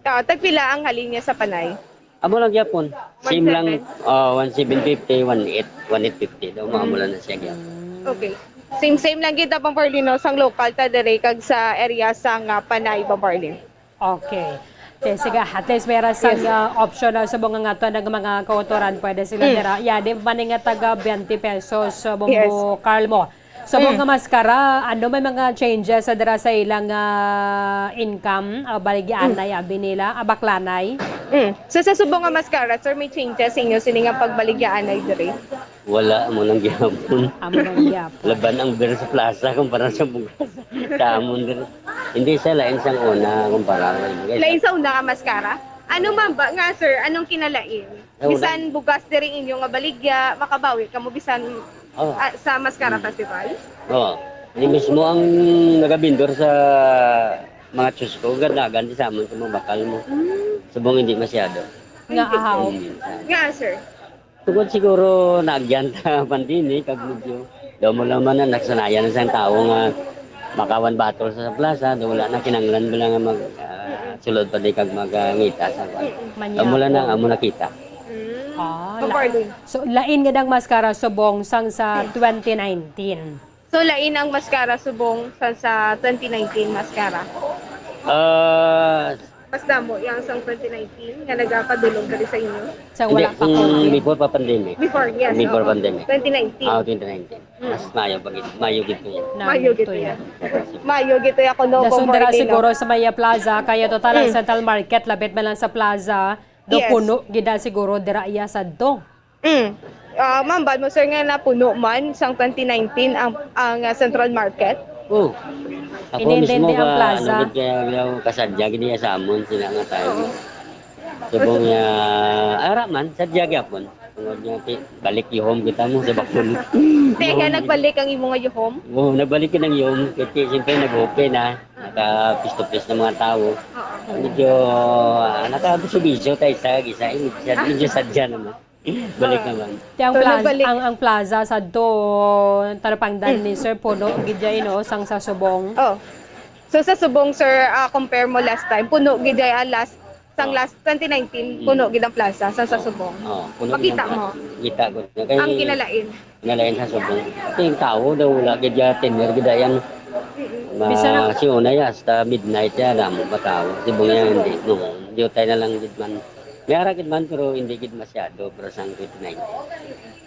Tagpila ang halin niya sa Panay. Amo lang Japon. Same 17. lang 1750, 1850 daw mga mula na siya gyapon. Okay. Same lang kita pang Barlino sang local ta dere kag sa area sang Panay ba Barlin. Okay. Sige, at least meron sa option na sa mga nga to ng mga kautoran pwede sila dira. Yeah, di ba nga taga 20 pesos Bombo Carl mo. So mga maskara, ano may mga changes sa dira sa ilang income, baligyan na yabi nila, baklanay. So sa subong nga mascara, sir, may changes sa inyo sini nga pagbaligyan ay dere. Wala mo nang gyapon. Amo nang yap. Laban ang bir sa plaza kumpara sa bugas. Sa amon din. Hindi sa lain sang una kumpara. Lain sa una nga mascara. Ano man ba nga sir, anong kinalain? Una. Bisan bugas dere inyo nga baligya, makabawi kamo bisan sa Mascara Festival? Hindi mismo ang nagabindor sa mga chus ko. Ganagan di sa amon sa mga bakal mo. Subong hindi masyado. Nga ahaw. Nga sir. Tungkol siguro nagyan ta pandini kag medyo daw mo lang man na nagsanayan sa tao nga makawan battle sa plaza daw wala na kinanglan mo lang mag sulod pa di kag magngita sa kwan. Amo lang na amo nakita. So lain nga dang maskara subong sang sa 2019. So lain ang mascara subong sa 2019 mascara. Mas damo yang sang 2019 nga nagapadulong diri sa inyo. Sang wala pa COVID. Before pa pandemic. Before, yes. Before oo. pandemic. 2019. 2019. Mas mayo gito yan. Mayo gito yan. Mayo gito ako no Dasun dira Barlino. siguro sa Maya Plaza kaya total ang Central Market labit man lang sa plaza do Yes. puno gida siguro dira iya sadto. Ma'am, bad mo sir nga napuno man sang 2019 ang Central Market. Ako Inintindi mismo ang plaza. Ano kaya kasadya gini sa amon sila nga tayo. Subong niya araman sadya gyapon. Tungod niya balik yung kita mo sa bakul. Teka, nagbalik ang imo nga yuhom. Nagbalik ka ng yung kasi siyempre nag-open na naka-pisto-pis ng mga tao. Medyo naka-bisyo tayo sa isa. Medyo sadya naman. Balik naman. Ti ang So, plaza nagbalik. ang plaza sadto tarapangdan ni Sir Puno gidya ino sang sa subong. So sa subong sir, compare mo last time, puno gid ay last 2019 puno gid ang plaza sa subong. Puno Makita ng- mo? Kita ko. Ang kinalain. Kinalain sa subong. Ito yung tao daw wala gidya tenner gida yan. Bisa na- Si una ya hasta midnight ya damo ba tao. Subong yan hindi. No, hindi tayo na lang gid man. May arakid man pero hindi gid masyado pero sang 29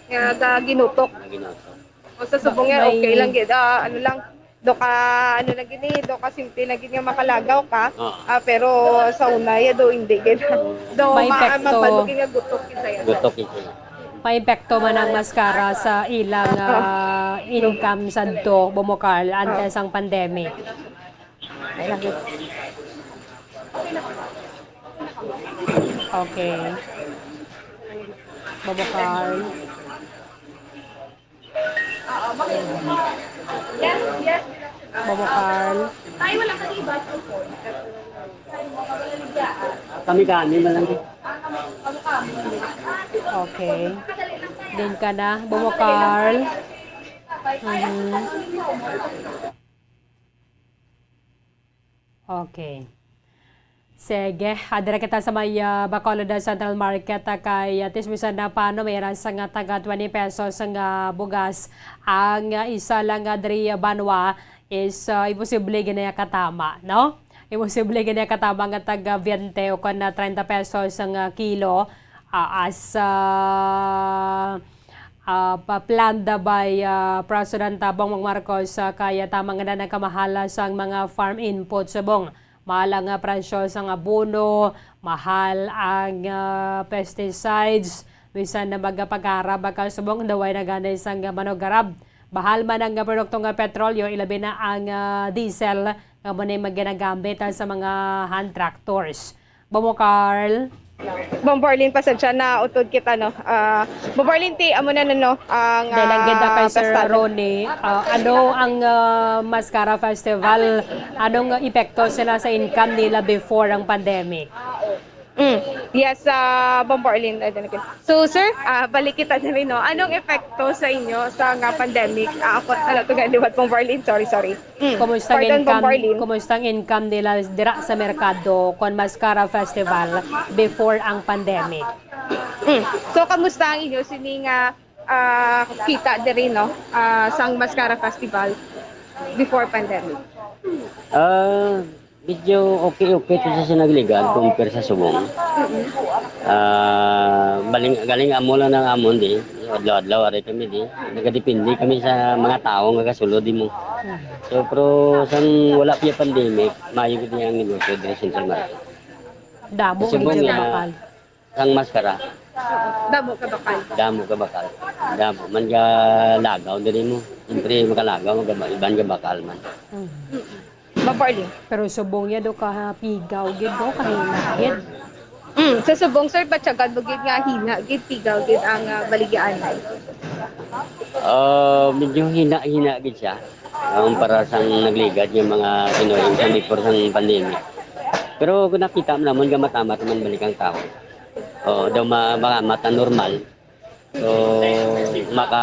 Nga ginutok. na ginoso. O sa subong yan, May- okay lang gid. Ano lang, do ka ano lang gini, do ka simple lang gid nga makalagaw ka. Pero sa una ya do hindi gid. Do May epekto. mapadugin nga gutok gid saya. Gutok ito. May epekto man ang maskara sa ilang income sadto bumukal antes ang pandemic. Ay lang gid. Okay. Bumukal. Bumukal. Kami na lang din. Okay. Din ka na. Bumukal. Okay. Sige, adira kita sa may Bacolod Central Market kay tismisan na paano mayroon sa nga taga 20 pesos nga bugas. Ang isa lang adri banwa is imposible ganaya katama, no? Imposible ganaya katama nga taga 20 o kana 30 pesos ang kilo as planned by President Bongbong Marcos kaya tamang na nagkamahala sa mga farm inputs subong. Mahal ang presyo sa abono, mahal ang pesticides, bisan na magpagharap ang subong daway na ganay sang manogarab. Bahal man ang produktong petrolyo, ilabi na ang diesel nga manay maginagamit sa mga hand tractors. Bomo Carl. Bombarlin pasensya na utod kita no. Bombarlin ti amo na no ang Dalang kay Sir pastado. Ronnie, ano ang Mascara Festival, anong epekto sila sa income nila before ang pandemic? Yes, Bombarlin. So sir, balik kita na rin no. Anong epekto sa inyo sa nga pandemic? Ako to liwat Bombarlin. Sorry. Kumusta ang Pardon, income? Bombarlin. Kumusta ang income nila dira sa merkado kon Mascara Festival before ang pandemic? So kamusta ang inyo sini nga kita diri no sang Mascara Festival before pandemic? Medyo okay ito sa sinagligad compare sa subong. Galing amo lang ng amon di. Adlaw-adlaw ari kami di. Nagadepende kami sa mga tao nga kasulod mo. So pero sang wala pa pandemic, maayo gid ang negosyo diri sa Central Market. Damo Sa subong gid nga, bakal. sang maskara, Damo ka bakal. damo ka bakal. Damo man ka lagaw diri mo. Siyempre makalagaw iban ka bakal man. Bombarlin. Pero subong ya do ka pigaw gid do kahina gid. Sa subong sir batsagad bugid nga hina gid pigaw gid ang baligyan. Medyo hina gid siya. Para sang nagligad yung mga Pinoy sa before sang pandemic. Pero kung nakita mo naman gamatamat man balik ang tao. Daw mata normal. So maka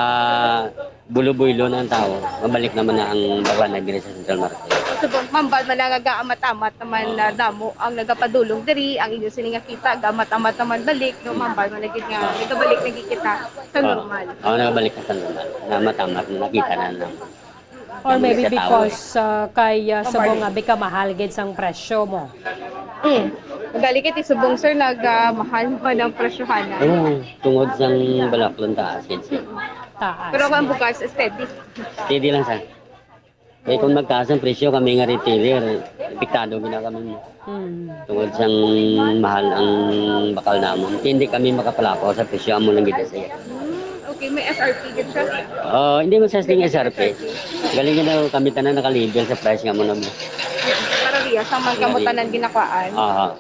bulo-bulo ng tao, mabalik naman na ang bakla diri sa Central Market. Subong mambal man nagaamat-amat naman na damo ang nagapadulong diri ang inyo sini nga kita gamat-amat naman balik no mambal man lagi nga nagabalik lagi kita sa normal. Nagabalik ka sa normal. Na matamat na nakita na naman. Or maybe Sa tao. because kay subong nga bika mahal gid sang presyo mo. Magaling iti subong sir nagmahal pa ng presyohan. Tungod sang balaklon taas yun siya. Taas. Pero kung bukas steady. Steady lang sa. Kung magtaas ang presyo kami nga retailer, epektado gina kami mo. Tungod sang mahal ang bakal namon. Hindi kami makapalapaw sa presyo amo lang gid siya. Okay, may SRP gid siya. Hindi mo sa sling SRP. Galing na kami tanan nakalibel sa price nga mo na mo. Para riya sa man kamutanan ginakwaan.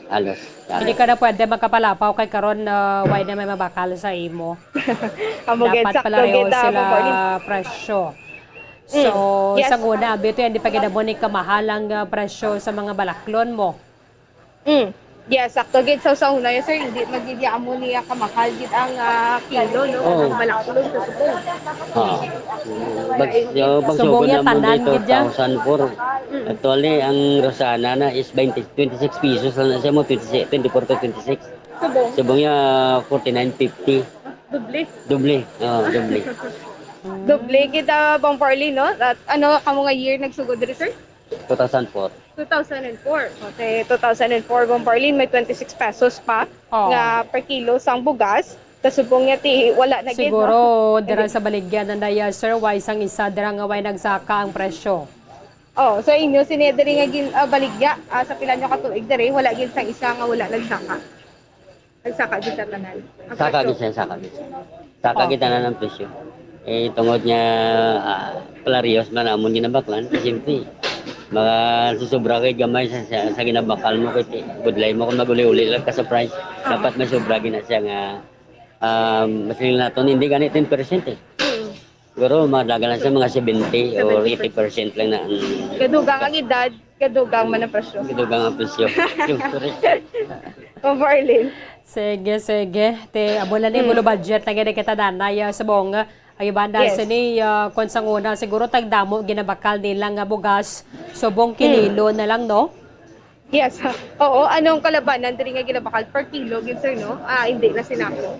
Halos. Hindi ka na pwede magkapalapaw kay karon why na may mabakal sa imo. Amo gid Dapat sakto palareho gid sila Bombarlin. presyo. So, Yes. sa una, bito hindi pa ginabunik kamahalang presyo sa mga balaklon mo. Yes, sakto gid sa una ya sir, hindi magigya amo niya kamahal gid ang kilo no, ang balaklon sa subong. Subong yan, Pagsugod na mo tanan, dito, gid yan. 1,004. Actually, ang Rosana na is 26 pesos lang na siya mo, 24 to 26. Subong, Subong niya, 49.50. doble. Doble. Doble. Doble gid Bombarlin no. At ano kamo nga year nagsugod diri sir? 2004. 2004. Okay, 2004 Bombarlin may 26 pesos pa Oh. nga per kilo sang bugas. Tasubong niya ti wala na gid. Siguro, No? dira sa baligyan ng daya, sir, why isang isa, dira nga way nagsaka ang presyo. Oh, sa inyo sinediri nga gin baligya sa pila nyo katuig diri wala gid sang isa nga wala nagsaka. Nagsaka gid sa tanan. Ang Saka presyo. gid siya, saka gid siya. Saka gid na ng presyo. Eh, tungod niya, palarios man amon ginabaklan, siyempre, mga susubra kay gamay sa ginabakal mo, kay budlay mo kung maguli-uli lang ka sa price. Dapat may sobra gina siya nga, masilin natin, hindi ganit 10% eh. Siguro, madagalan siya mga 70 or 80% lang na ang Kadugang ang edad, kadugang man ang presyo. kinugang ang presyo. Siyempre. Overlin. Sige, sige. Te, abulan ni mulo budget na gini kita danay sa buong ay banda Yes. sa ni kung sa una, siguro tagdamo ginabakal nilang nga bugas. Subong kililo na lang, no? Yes. Oo, anong kalabanan diri nga ginabakal per kilo gid sir no? Hindi na sinako.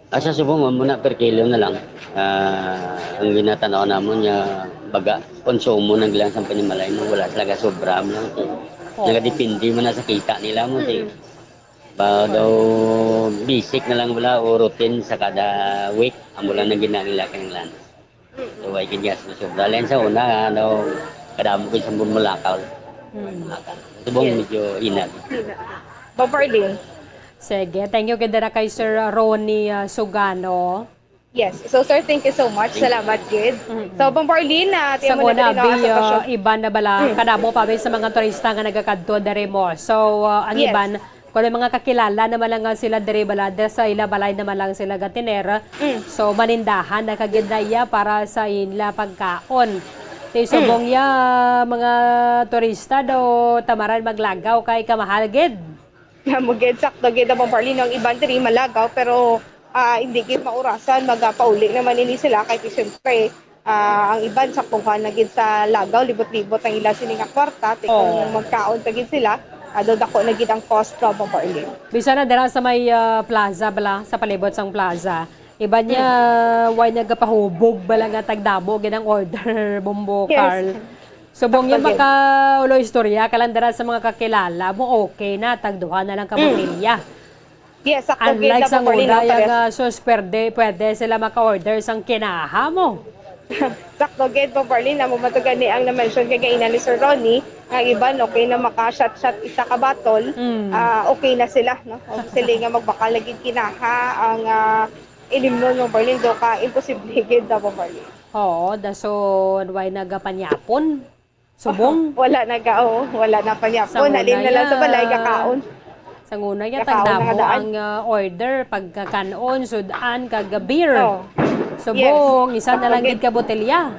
Asa subong mo muna per kilo na lang. Ang ginatanaw namon niya baga konsumo ng gilang sa panimalay mo wala talaga sobra mo lang. Nagadepende mo na sa kita nila mo ba daw basic na lang wala o routine sa kada week amo lang na ginanila kanilang. So ay kinyas na sobra len sa una daw kada mo sa mulakaw. Subong medyo inag. Overlin. Sige, thank you ganda na kay Sir Ronnie Sugano. Yes. So sir, thank you so much. Salamat gid. So Bombarlin na Sa tiyan mo una, na diri bi, nga iban na bala, kadamo pa ba sa mga turista nga nagakadto dere mo. So, ang Yes. iban, kung may mga kakilala naman lang nga sila dere bala, dere sa ila balay naman lang sila gatinera. So, manindahan na kagindaya para sa ila pagkaon. Subong ya, mga turista do tamaran maglagaw kay kamahal gid. Mugid sakto gid ang Bombarlin ang iban diri malagaw pero hindi gid maurasan magapauli naman ini sila kay siyempre ang iban saktuhan na gid sa lagaw libot-libot ang ila sini nga kwarta kung magkaon pa gid sila do dako na gid ang cost sa Bombarlin. Bisa na dira sa may plaza bala, sa palibot sang plaza. Iba niya, why nagapahubog bala nga tagdamo gid ang order, Bombo Yes. Carl. Subong yan Sakto gid. maka ulo istorya, kalandara sa mga kakilala mo, okay na, tagduha na lang kabutilya. Yes, sakto gid Unlike sa sa Bombarlin una, ang yung pares. sus pwede sila maka-order sang kinaha mo. Sakto gid Bombarlin na mumatugan ni ang na-mention kay gainan ni Sir Ronnie ang iban okay na maka-shot isa ka batol okay na sila no. O sila nga magbakal lagi kinaha ang ilimnon ng Bombarlin do ka imposible gid sa Bombarlin. Oo, dason, why nagapanyapon. Subong. Wala na panyapon halin na lang sa balay kakaon. Sa una niya, Kakaon na tagdamo nga daan. ang order, pagkakanon, sudan, kagabir. Oh. Subong, Yes. isa na lang gid ka botelya.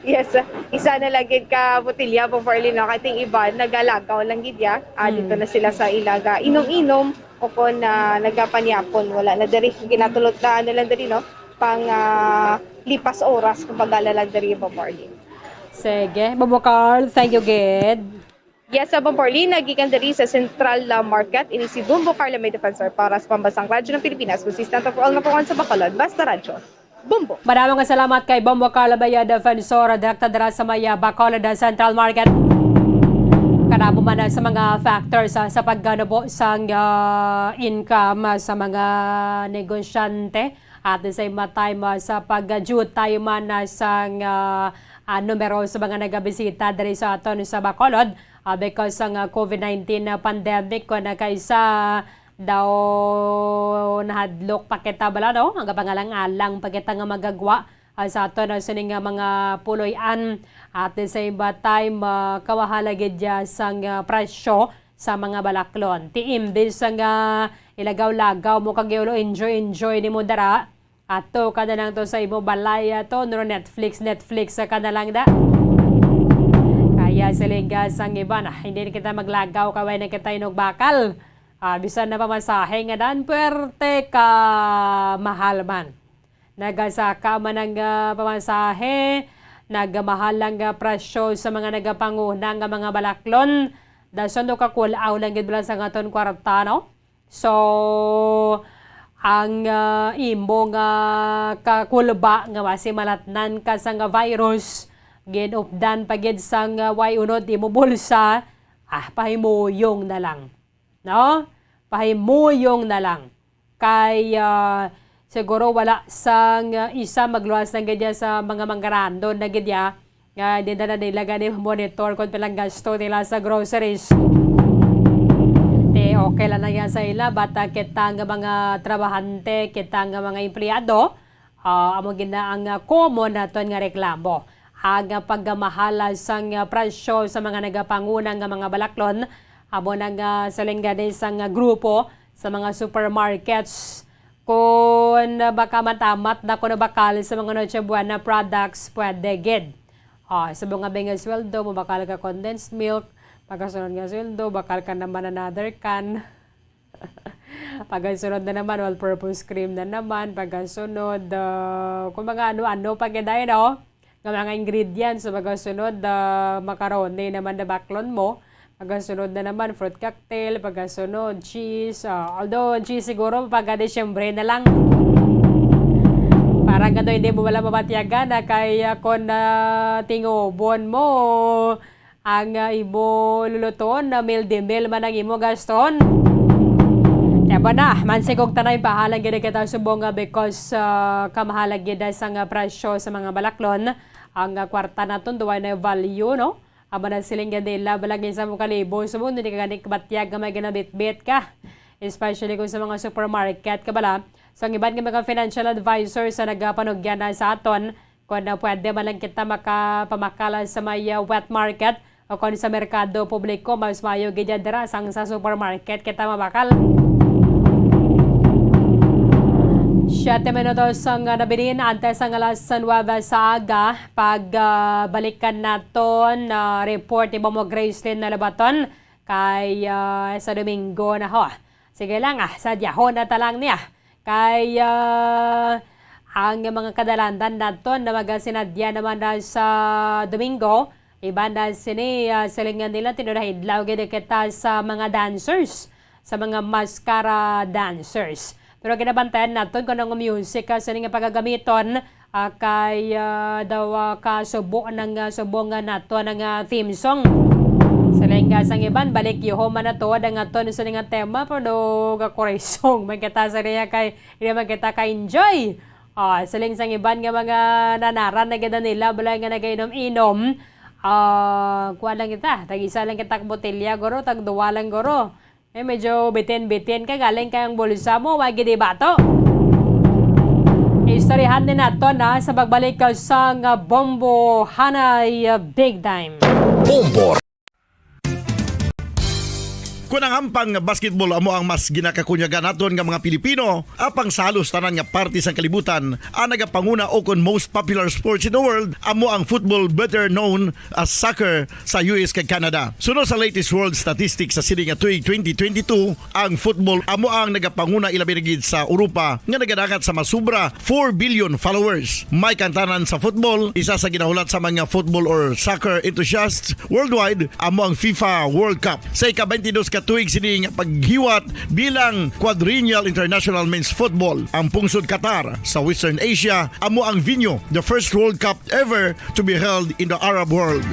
Yes, isa na lang gid ka botelya Bombarlin no kating iba nagalagaw lang gid ya. Dito na sila sa ilaga inom-inom o kon nagapanyapon wala na diri ginatulot na ano lang diri no pang lipas oras kumbaga lang diri Bombarlin. Sige, Bobo Carl, thank you, gid. Yes, sa Bombarlin nagikan diri sa Central Market ini si Bumbo Carla May Defensor para sa Pambansang Radyo ng Pilipinas consistent of all na po sa Bacolod basta radyo. Bumbo. Maraming salamat kay Bombo Carl Baya Defensor, direkta dira sa Maya Bacolod Central Market. Kanamo man sa mga factors sa pagganubo sang income sa mga negosyante at the same time sa pag-jute tayo man sang numero sa mga nagabisita diri sa aton sa Bacolod because ang COVID-19 pandemic ko na kaysa daw nahadlok pakita bala no ang pangalang-alang pakita nga magagwa sa aton sining mga puloy-an at the same time kawahala gid sang presyo sa mga balaklon. Imbis nga ilagaw-lagaw mo kag enjoy ni mo dara ato kada nang to sa imo balay to no Netflix ka na lang da. Kaya silinga sang iba na hindi na kita maglagaw kaway na kita inog bakal. Bisan na pamasahe nga dan puwerte ka mahal man. Nagasaka man ang pamasahe, nagamahal lang presyo sa mga nagapanguna nga mga balaklon. Dason do ka kulaw lang gid lang sa ngaton kwarta no. So ang imo nga kakulba nga masimalatnan ka sa nga virus ginupdan pagid sang way unod imo bulsa pahimuyong na lang no pahimuyong na lang kay siguro wala sang isa magluwas ng gadya sa mga manggarando na gadya nga di na nila gani monitor kung pilang gasto nila sa groceries. Okay lang na yan sa ila bata kita nga mga trabahante, kita nga mga empleyado, amo gina ang common naton nga reklamo. Ang pagmahala sang presyo sa mga nagapangunang nga mga balaklon, amo nang salinggan sang grupo sa mga supermarkets kung baka matamat na kuno bakal sa mga Noche Buena products pwede gid. Sa mga bengal sweldo mo bakal ka condensed milk, pagkasunod nga sweldo bakal ka naman another can. Pagkasunod na naman all-purpose cream na naman, pagkasunod kung mga ano-ano pagkaday no, ng mga ingredients, pagkasunod macaroni naman na baklon mo. Pagkasunod na naman, fruit cocktail, pagkasunod, cheese. Although, cheese siguro, pagka Desyembre na lang. Parang gano'n, hindi mo wala mabatiyagan na kaya kung tingobon mo, ang ibo luluton na meal de meal man ang imo gaston. Kaya ba na, mansigog tanay pahalang gina kita subong because kamahalang gina sa presyo sa mga balaklon. Ang kwarta natin, duway na value, no? Aba na siling gandila, balagin sa mga kalibo. So, hindi ka ganik batyag na may ginabit-bit ka. Especially kung sa mga supermarket ka bala. So, ang iba't mga financial advisors sa nagpanugyan na sa aton, kung pwede man lang kita makapamakala sa may wet market o kung sa merkado publiko, mas mayo gidyadra sa supermarket kita mabakal. 7 minutos ang nabilin antes ang alas 9 sa aga. Pagbalikan naton report ni Momo Gracelyn na labaton kay sa Domingo na ho. Sige lang sa diyahon na talang niya. Kay ang mga kadalandan naton na magasinadya naman na sa Domingo. Iba na sini silingan nila tinurahidlaw gid kita sa mga dancers, sa mga mascara dancers. Pero kinabantayan natin kung ang music sa nga pagagamiton kay daw kasubo ng subong nato ng theme song. Sa nga sang iban, balik yuhoma na to, ang aton sa nga tema, pero kakoresong, magkita sa niya kay, hindi magkita ka-enjoy. Saling sang iban nga mga nanaran na ganda nila, balay nga nagainom-inom, kuha lang kita, tag-isa lang kita botelya, goro, tag-duwa lang, goro. Medyo bitin-bitin ka, galing kayang bulsa mo, wagi di bato. Istoryahan din nato na sa pagbalik ka sa Bombo Hanay Big Time. Bombo. Kung ang hampang basketball amo ang mas ginakakunyagan naton nga mga Pilipino, apang salos tanan nga parte sang kalibutan, ang nagapanguna o kon most popular sports in the world, amo ang football, better known as soccer sa US kag Canada. Sunod sa latest world statistics sa sining nga tuig 2022, ang football amo ang nagapanguna ilabi na gid sa Europa nga nagadagat sa masubra 4 billion followers. May kantanan sa football, isa sa ginahulat sa mga football or soccer enthusiasts worldwide, amo ang FIFA World Cup. Sa ika-22 tuig sining paghiwat bilang quadrennial international men's football. Ang pungsod Qatar sa Western Asia amo ang venue, the first World Cup ever to be held in the Arab world.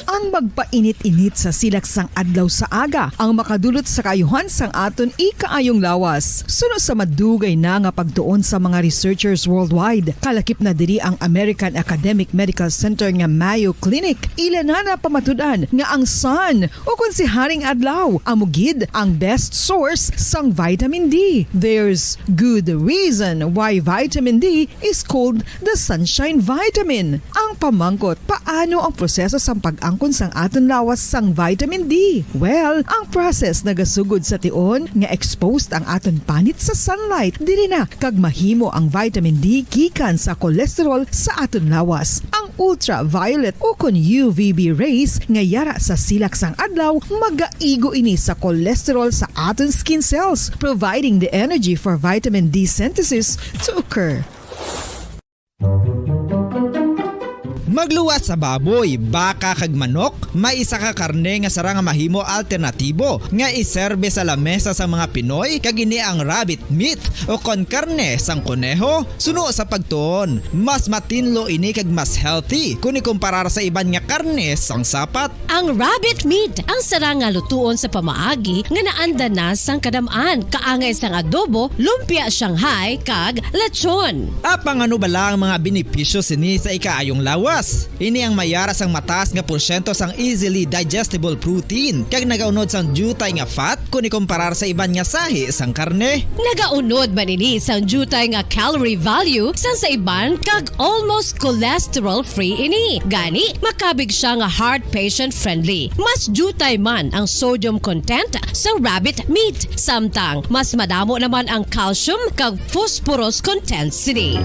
Ang magpainit-init sa silaksang adlaw sa aga ang makadulot sa kayuhan sang aton ikaayong lawas. Sunod sa madugay na nga pagtuon sa mga researchers worldwide, kalakip na diri ang American Academic Medical Center nga Mayo Clinic. Ila na pamatudan nga ang sun o kung si Haring Adlaw amugid ang best source sang vitamin D. There's good reason why vitamin D is called the sunshine vitamin. Ang pamangkot, paano ang proseso sang pag-angkon sang aton lawas sang vitamin D? Well, ang process nagasugod sa tion nga exposed ang aton panit sa sunlight dili na kag mahimo ang vitamin D gikan sa cholesterol sa aton lawas. Ang ultraviolet o kon UVB rays nga yara sa silak sang adlaw magaigo ini sa cholesterol sa aton skin cells, providing the energy for vitamin D synthesis to occur. Magluwas sa baboy, baka kag manok, may isa ka karne nga sara nga mahimo alternatibo nga iserbe sa lamesa sa mga Pinoy kag ini ang rabbit meat o kon karne sang kuneho. Suno sa pagtuon, mas matinlo ini kag mas healthy kung ikumparar sa iban nga karne sang sapat. Ang rabbit meat ang sara nga lutuon sa pamaagi nga naanda na sang kadamaan, kaangay sang adobo, lumpia Shanghai kag lechon. Apang ano bala ang mga benepisyo sini sa ikaayong lawas? Ini ang mayara sang mataas nga porsyento sang easily digestible protein kag nagaunod sang jutay nga fat kung ikumparar sa iban nga sahi sang karne. Nagaunod man ini sang jutay nga calorie value sang sa iban kag almost cholesterol free ini. Gani makabig siya nga heart patient friendly. Mas jutay man ang sodium content sa rabbit meat, samtang mas madamo naman ang calcium kag phosphorus content sini.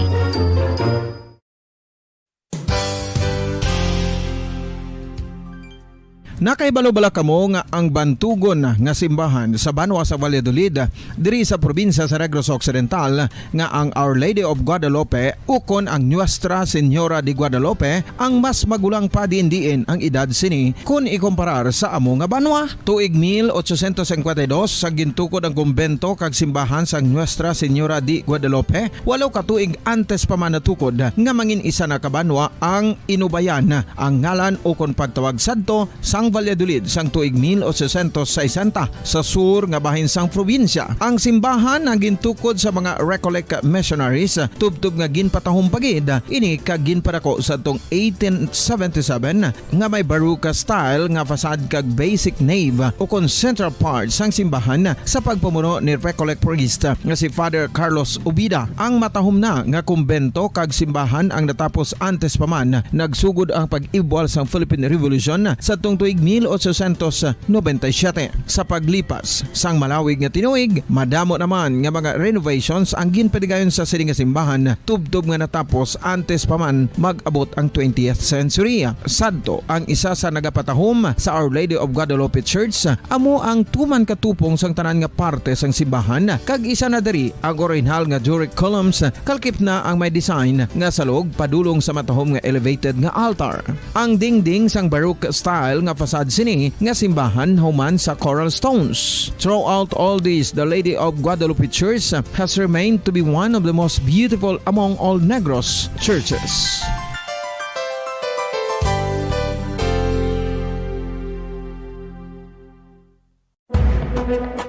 Nakaibalo-bala kamo nga ang bantugon nga simbahan sa Banwa sa Valladolid diri sa probinsya sa Negros Occidental nga ang Our Lady of Guadalupe ukon ang Nuestra Señora de Guadalupe ang mas magulang pa diin ang edad sini kung ikumparar sa amo nga banwa. Tuig 1852 sa gintukod ang kumbento kag simbahan sa Nuestra Señora de Guadalupe, walo ka tuig antes pa man natukod nga mangin isa na kabanwa ang inubayan ang ngalan ukon pagtawag sadto sang Valladolid sang tuig 1860 sa sur nga bahin sang probinsya. Ang simbahan ang gintukod sa mga Recollect missionaries tubtub nga ginpatahong pagid ini kag ginpadako sa tong 1877 nga may baroque style nga fasad kag basic nave o kon central part sang simbahan sa pagpamuno ni Recollect priest nga si Father Carlos Ubida. Ang matahom na nga kumbento kag simbahan ang natapos antes pa man nagsugod ang pag-ibwal sang Philippine Revolution sa tong tuig 1897. Sa paglipas sang malawig nga tinuig, madamo naman nga mga renovations ang ginpadigayon sa sining nga simbahan tubtob nga natapos antes pa man mag-abot ang 20th century. Sadto ang isa sa nagapatahom sa Our Lady of Guadalupe Church, amo ang tuman katupong sang tanan nga parte sang simbahan kag isa na diri ang original nga Doric columns kalkip na ang may design nga salog padulong sa matahom nga elevated nga altar. Ang dingding sang baroque style nga fasad sini nga simbahan human sa coral stones. Throughout all this, the Lady of Guadalupe Church has remained to be one of the most beautiful among all Negros churches.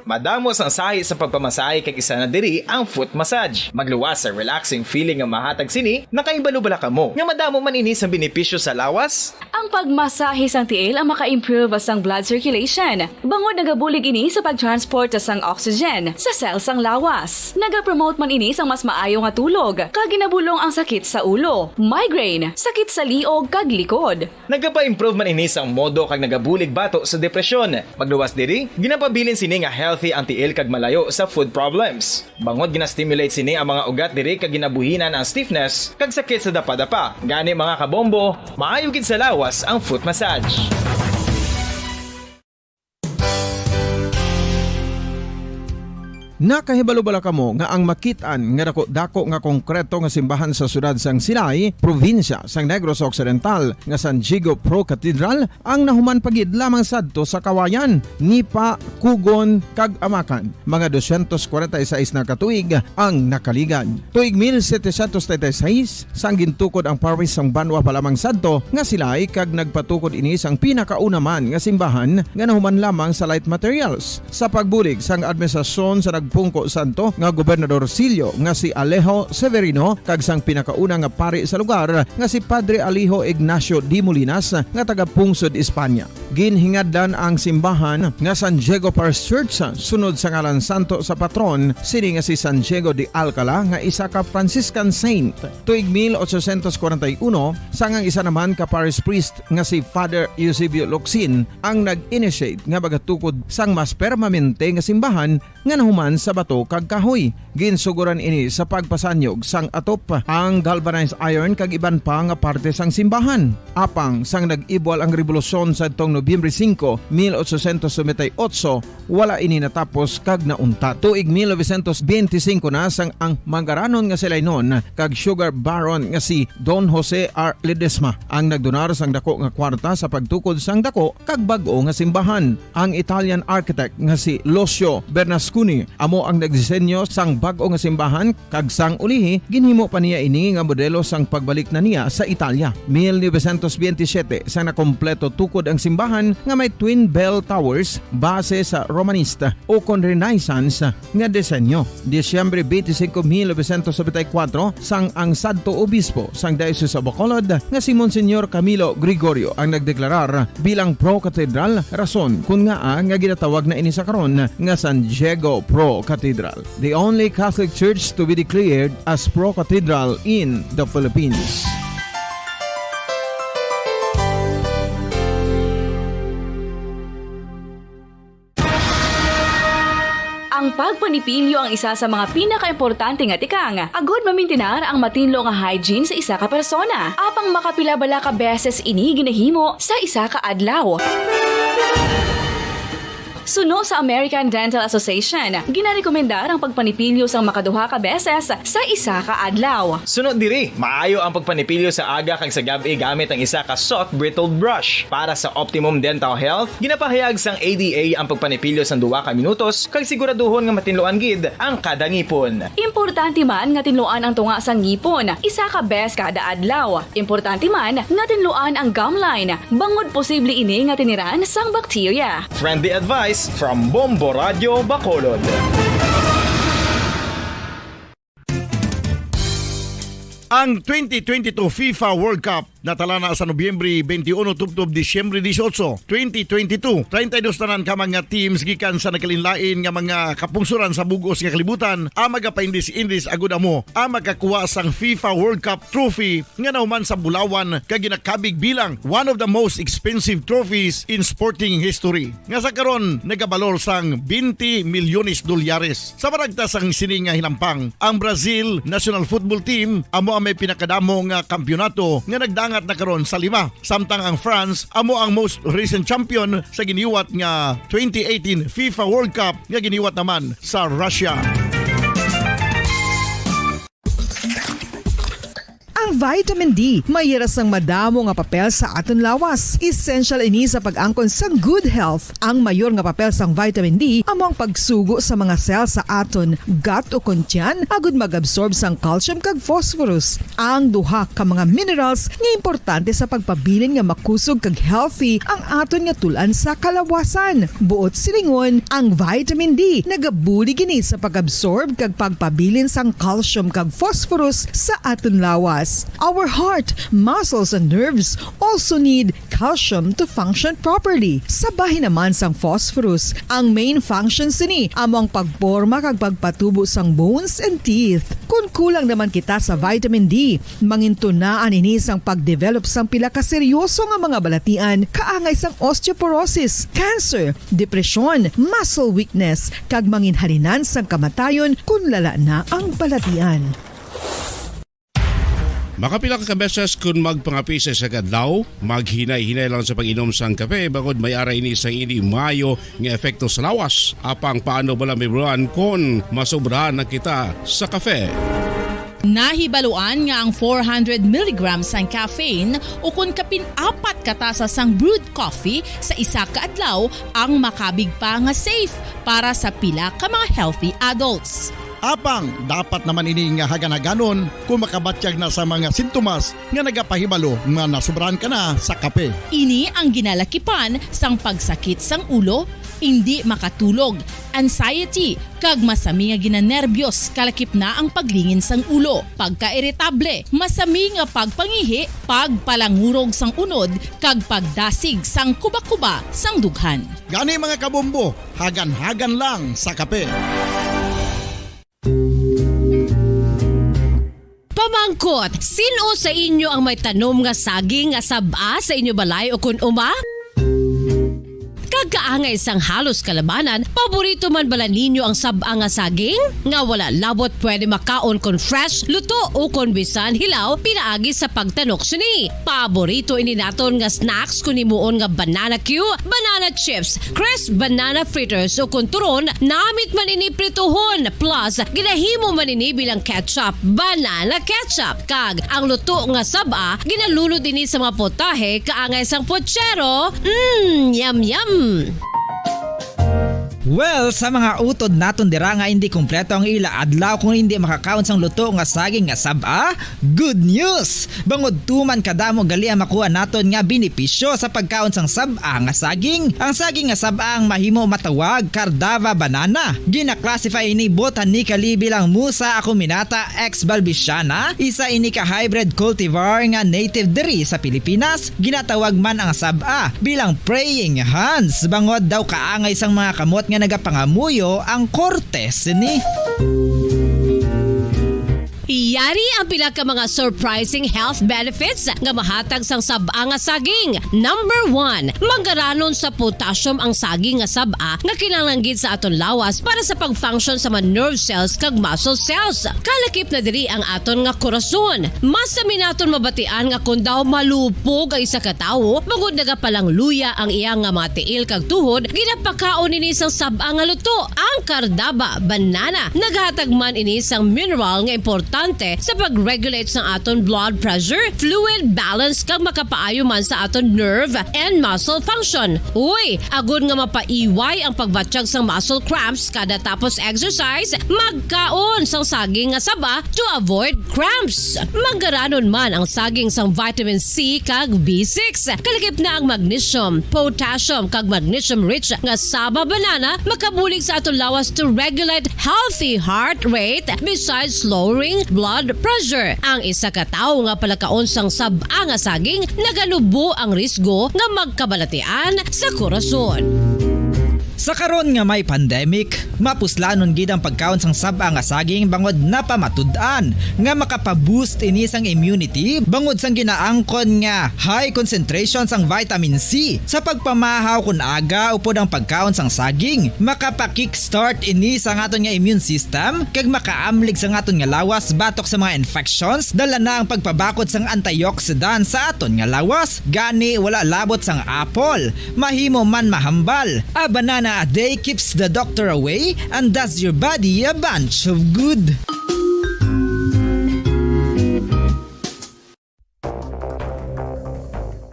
Madamos ang sahi sa pagpamasahe kag isa na diri ang foot massage. Magluwas sa relaxing feeling nga mahatag sini, nakaibalo-bala ka mo. Nga madamo man ini sa benepisyo sa lawas. Ang pagmasahe sang tiil ang maka-improve sang blood circulation. Bangod nagabulig ini sa pag-transport sang oxygen sa cell sang lawas. Nagapromote man ini sang mas maayo nga tulog, kag ginabulong ang sakit sa ulo, migraine, sakit sa liog kag likod. Nagapa-improve man ini sang modo kag nagabulig bato sa depresyon. Magluwas diri, ginapabilin sini nga healthy ang tiil kag malayo sa food problems. Bangod gina-stimulate sini ang mga ugat diri kag ginabuhinan ang stiffness kag sakit sa dapa-dapa. Gani mga kabombo, maayo gid sa lawas ang foot massage. Nakahibalo-bala kamo nga ang makitaan nga dako nga konkreto nga simbahan sa sudad sang Sinay, probinsya sang Negros Occidental nga San Diego Pro Cathedral ang nahuman pagid lamang sadto sa Kawayan, Nipa, Kugon kag Amakan. Mga 246 na katuig ang nakaligan. Tuig 1736 sang gintukod ang parish sang Banwa pa lamang sadto nga Silay kag nagpatukod ini sang pinakauna man nga simbahan nga nahuman lamang sa light materials. Sa pagbulig sang administrasyon sa pungko santo nga Gobernador Silio nga si Alejo Severino kag sang pinakauna nga pari sa lugar nga si Padre Alijo Ignacio de Molinas nga taga Pungsod, Espanya. Ginhingaddan ang simbahan nga San Diego Parish Church sunod sa ngalan santo sa patron sini nga si San Diego de Alcala nga isa ka Franciscan saint. Tuig 1841 sangang isa naman ka parish priest nga si Father Eusebio Locsin ang nag-initiate nga bagatukod sang mas permanente nga simbahan nga nahuman simbahan sa bato kag kahoy. Ginsuguran ini sa pagpasanyog sang atop ang galvanized iron kag iban pa nga parte sang simbahan. Apang sang nag-ibwal ang revolusyon sa tong Nobyembre 5, 1898, wala ini natapos kag naunta. Tuig 1925 na sang ang mangaranon nga sila noon kag sugar baron nga si Don Jose R. Ledesma ang nagdonar sang dako nga kwarta sa pagtukod sang dako kag bag-o nga simbahan. Ang Italian architect nga si Lucio Bernasconi amo ang nagdisenyo sang bag-o nga simbahan kag sang ulihi ginhimo pa niya ini nga modelo sang pagbalik na niya sa Italia. 1927 sang nakompleto tukod ang simbahan nga may twin bell towers base sa Romanista o kon Renaissance nga disenyo. Disyembre 25, 1974 sang ang sadto obispo sang Diocese of Bacolod nga si Monsignor Camilo Gregorio ang nagdeklarar bilang pro-cathedral, rason kung nga ginatawag na ini sa karon nga San Diego Pro-Cathedral, the only Catholic church to be declared as pro-cathedral in the Philippines. Ang pagpanipilyo ang isa sa mga pinaka-importante nga tikang. Agod mamintinar ang matinlo nga hygiene sa isa ka persona. Apang makapila-bala ka beses ini ginahimo sa isa ka adlaw. Suno sa American Dental Association, ginarekomendar ang pagpanipilyo sang makaduha ka beses sa isa ka adlaw. Sunod diri, maayo ang pagpanipilyo sa aga kag sa gabi gamit ang isa ka soft brittle brush. Para sa optimum dental health, ginapahayag sang ADA ang pagpanipilyo sang 2 ka minutos kag siguraduhon nga matinloan gid ang kada ngipon. Importante man nga tinluan ang tunga sang ngipon, isa ka bes kada adlaw. Importante man nga tinluan ang gum line, bangod posible ini nga tiniran sang bakterya. Friendly advice from Bombo Radio Bacolod. Ang 2022 FIFA World Cup natala na sa Nobyembre 21 tubtob Disyembre 18, 2022. 32 tanan ka mga teams gikan sa nakalinlain nga mga kapungsuran sa bugos nga kalibutan ang magapaindis-indis agud amo ang makakuha sang FIFA World Cup trophy nga nauman sa Bulawan kag ginakabig bilang one of the most expensive trophies in sporting history. Nga sa karon nagabalor sang 20 milyones dolyares. Sa baragtas sang sini nga hilampang, ang Brazil National Football Team amo ang may pinakadamo nga kampyonato nga nagdangat na karon sa 5. Samtang ang France amo ang most recent champion sa giniwat nga 2018 FIFA World Cup nga giniwat naman sa Russia. Ang vitamin D mayira sang madamo nga papel sa aton lawas. Essential ini sa pag-angkon sa good health. Ang mayor nga papel sang vitamin D amo ang pagsugo sa mga cell sa aton gut o kuntyan agud mag-absorb sang calcium kag phosphorus. Ang duha ka mga minerals nga importante sa pagpabilin nga makusog kag healthy ang aton nga tulan sa kalawasan. Buot silingon, ang vitamin D nagabuli gini sa pag-absorb kag pagpabilin sang calcium kag phosphorus sa aton lawas. Our heart, muscles, and nerves also need calcium to function properly. Sabay naman sang phosphorus, ang main function sini among pagporma kag pagpatubo sang bones and teeth. Kung kulang naman kita sa vitamin D, mangintunaan ini sang pagdevelop sang pila ka seryoso nga mga balatian, kaangay sang osteoporosis, cancer, depresyon, muscle weakness, kag manginhalinan sang kamatayon kung lala na ang balatian. Makapila ka beses kung magpangapisa sa kadlaw, maghinay-hinay lang sa pag-inom sang kape bagod may ara ini sang ini mayo nga epekto sa lawas. Apang paano bala may bulan kung masobrahan na kita sa kape. Nahibaluan nga ang 400 mg sang caffeine o kung kapin-4 katasa sang brewed coffee sa isa ka adlaw ang makabig pa nga safe para sa pila ka mga healthy adults. Apang dapat naman ini nga haganaganon kung makabatyag na sa mga sintomas nga nagapahibalo nga nasobrahan ka na sa kape. Ini ang ginalakipan sang pagsakit sang ulo, hindi makatulog, anxiety, kag masami nga ginanerbiyos kalakip na ang paglingin sang ulo, pagka-iritable, masami nga pagpangihi, pagpalangurog sang unod, kag pagdasig sang kuba-kuba sang dughan. Gani mga kabombo, hagan-hagan lang sa kape. Pamangkot, sino sa inyo ang may tanom nga saging nga saba sa inyo balay o kun uma? kag kaangay sang halos kalabanan, paborito man bala ninyo ang sab-a nga saging? Nga wala labot pwede makaon kon fresh, luto o kon bisan hilaw pinaagi sa pagtanok sini. Paborito ini naton nga snacks kun himuon nga banana Q, banana chips, crisp banana fritters o kun turon, namit man ini prituhon plus ginahimo man ini bilang ketchup, banana ketchup. Kag ang luto nga sab-a ginalunod ini sa mga potahe kaangay sang pochero. Yum yum. Well, sa mga utod naton dira nga hindi kumpleto ang ila adlaw kung hindi makakaon sang luto nga saging nga sab-a, good news! Bangod tuman kadamo gali ang makuha naton nga benepisyo sa pagkaon sang sab-a nga saging. Ang saging nga sab-a ang mahimo matawag Cardava banana. Gina-classify ini botanically bilang Musa acuminata ex balbisiana, isa ini ka hybrid cultivar nga native diri sa Pilipinas. Ginatawag man ang sab-a bilang praying hands. Bangod daw kaangay sang mga kamot nga nagapangamuyo ang kortes ni. Yari ang pila ka mga surprising health benefits nga mahatag sang sab-a nga saging. Number 1, manggaranon sa potassium ang saging nga sab-a nga kinahanglan gid sa aton lawas para sa pag-function sa mga nerve cells kag muscle cells. Kalakip na diri ang aton nga korason. Mas naton mabatian nga kun daw malupog ang isa ka tawo, bangod nagapalang luya ang iyang nga mga tiil kag tuhod, ginapakaon ini sang sab-a nga luto. Ang Cardava banana naghatag man ini sang mineral nga importante sa pag-regulate sa aton blood pressure, fluid balance kag makapaayo man sa aton nerve and muscle function. Uy, agud nga mapaiway ang pagbatsyag sang muscle cramps kada tapos exercise, magkaon sang saging nga saba to avoid cramps. Manggaranon man ang saging sang vitamin C kag B6. Kalikip na ang magnesium, potassium kag magnesium rich nga saba banana makabulig sa aton lawas to regulate healthy heart rate besides lowering blood pressure. Ang isa ka tawo nga palakaon sang sab-a nga saging naganubo ang risgo nga magkabalatian sa korason. Sa karon nga may pandemic, mapuslanon gid ang pagkaon sang sab-a nga saging bangod napamatud-an nga makapaboost ini sang immunity bangod sang ginaangkon nga high concentration sang vitamin C. Sa pagpamahaw kun aga upod ang pagkaon sang saging, makapa-kickstart ini sa aton nga immune system kag makaamlig sa aton nga lawas batok sa mga infections, dala na ang pagpabakod sang antioxidant sa aton nga lawas. Gani wala labot sang apple, mahimo man mahambal. A banana a day keeps the doctor away and does your body a bunch of good.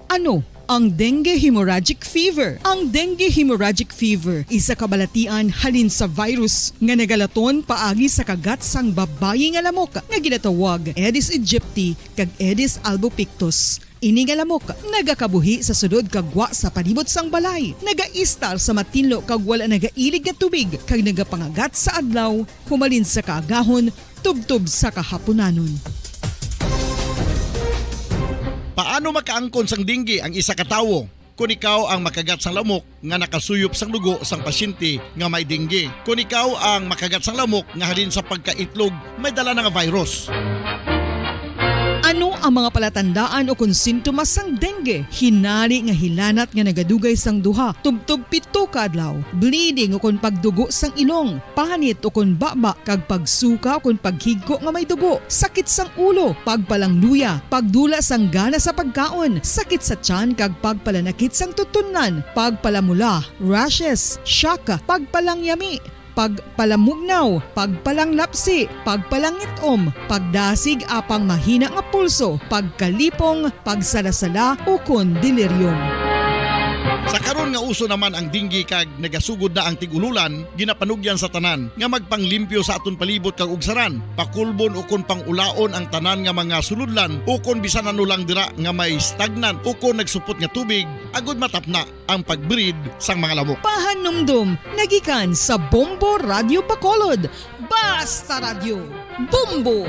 Ano ang dengue hemorrhagic fever? Ang dengue hemorrhagic fever isa kabalatian halin sa virus nga nagalaton paagi sa kagat sang babayi nga lamok nga ginatawag Aedes aegypti kag Aedes albopictus. Ini nga lamok nagakabuhi sa sudod kagwa sa palibot sang balay, nagaistar sa matinlo kag wala nagailig nga tubig kag nagapangagat sa adlaw, humalin sa kaagahon, tubtob sa kahaponanon. Paano makaangkon sang dengue ang isa ka tawo? Kung ikaw ang makagat sang lamok nga nakasuyop sang dugo sang pasyente nga may dengue. Kung ikaw ang makagat sang lamok nga halin sa pagkaitlog may dala nga virus. Ano ang mga palatandaan o kung sintomas sang dengue? Hinali nga hilanat nga nagadugay sang duha, tubtob 7 ka adlaw, bleeding o kung pagdugo sang ilong, panit o kung baba, kag pagsuka o kung paghigko nga may dugo, sakit sang ulo, pagpalangluya, pagdula sang gana sa pagkaon, sakit sa tiyan kag pagpalanakit sang tutunan, pagpalamula, rashes, shock, pagpalangyami, pagpalamugnaw, pagpalanglapsi, pagpalangitom, pagdasig apang mahina nga pulso, pagkalipong, pagsalasala o kon delirium. Sa karon nga uso naman ang dengue kag nagasugod na ang tigululan, ginapanugyan sa tanan nga magpanglimpyo sa aton palibot kag ugsaran, pakulbon o kon pangulaon ang tanan nga mga suludlan o kon bisan ano lang dira nga may stagnan o kon nagsupot nga tubig, agud matapna ang pagbreed sang mga lamok. Pahanumdum, nagikan sa Bombo Radio Bacolod. Basta Radio, Bombo!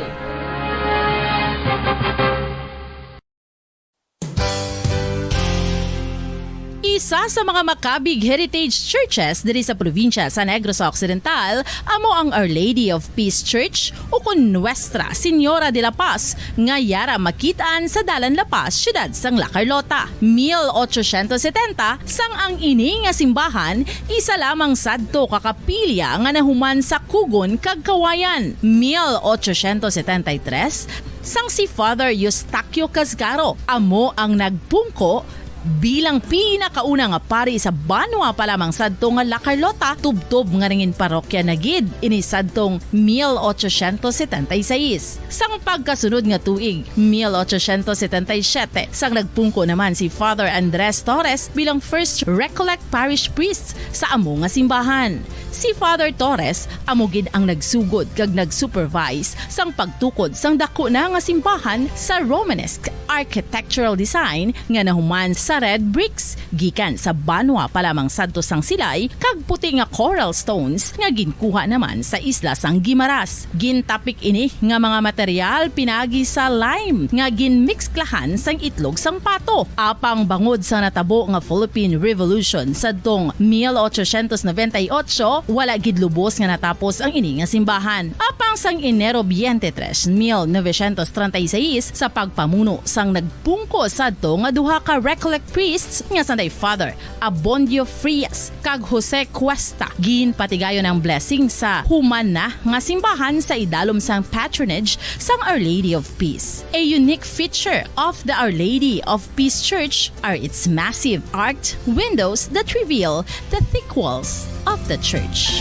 Isa sa mga makabig heritage churches diri sa probinsya sa Negros Occidental amo ang Our Lady of Peace Church o kun Nuestra Señora de la Paz nga yara makitaan sa Dalan La Paz, siyudad sang La Carlota. 1870 sang ang ini nga simbahan isa lamang sadto kakapilya nga nahuman sa Kugon kag Kawayan. 1873 sang si Father Eustaquio Casgaro amo ang nagpungko bilang pinakauna nga pari sa Banwa pa lamang sadto nga La Carlota, tubtob nga ringin parokya na gid ini sadtong 1876. Sang pagkasunod nga tuig 1877 sang nagpungko naman si Father Andres Torres bilang first Recollect Parish Priest sa amo nga simbahan. Si Father Torres amo gid ang nagsugod kag nagsupervise sang pagtukod sang dako na nga simbahan sa Romanesque architectural design nga nahuman sa red bricks gikan sa Banwa pa lamang sadto sang silay kag puti nga coral stones nga ginkuha naman sa isla sang Guimaras. Gintapik ini nga mga material pinagi sa lime nga ginmixklahan sang itlog sang pato. Apang bangod sa natabo nga Philippine Revolution sadtong 1898 wala gid lubos nga natapos ang ini nga simbahan. Apang sang Enero 23, 1936 sa pagpamuno sang nagpungko sadto nga duha ka Recollect priests nga sanday Father Abondio Frias kag Jose Cuesta ginpatigayon ang blessing sa human na nga simbahan sa idalom sang patronage sang Our Lady of Peace. A unique feature of the Our Lady of Peace Church are its massive arched windows that reveal the thick walls of the church.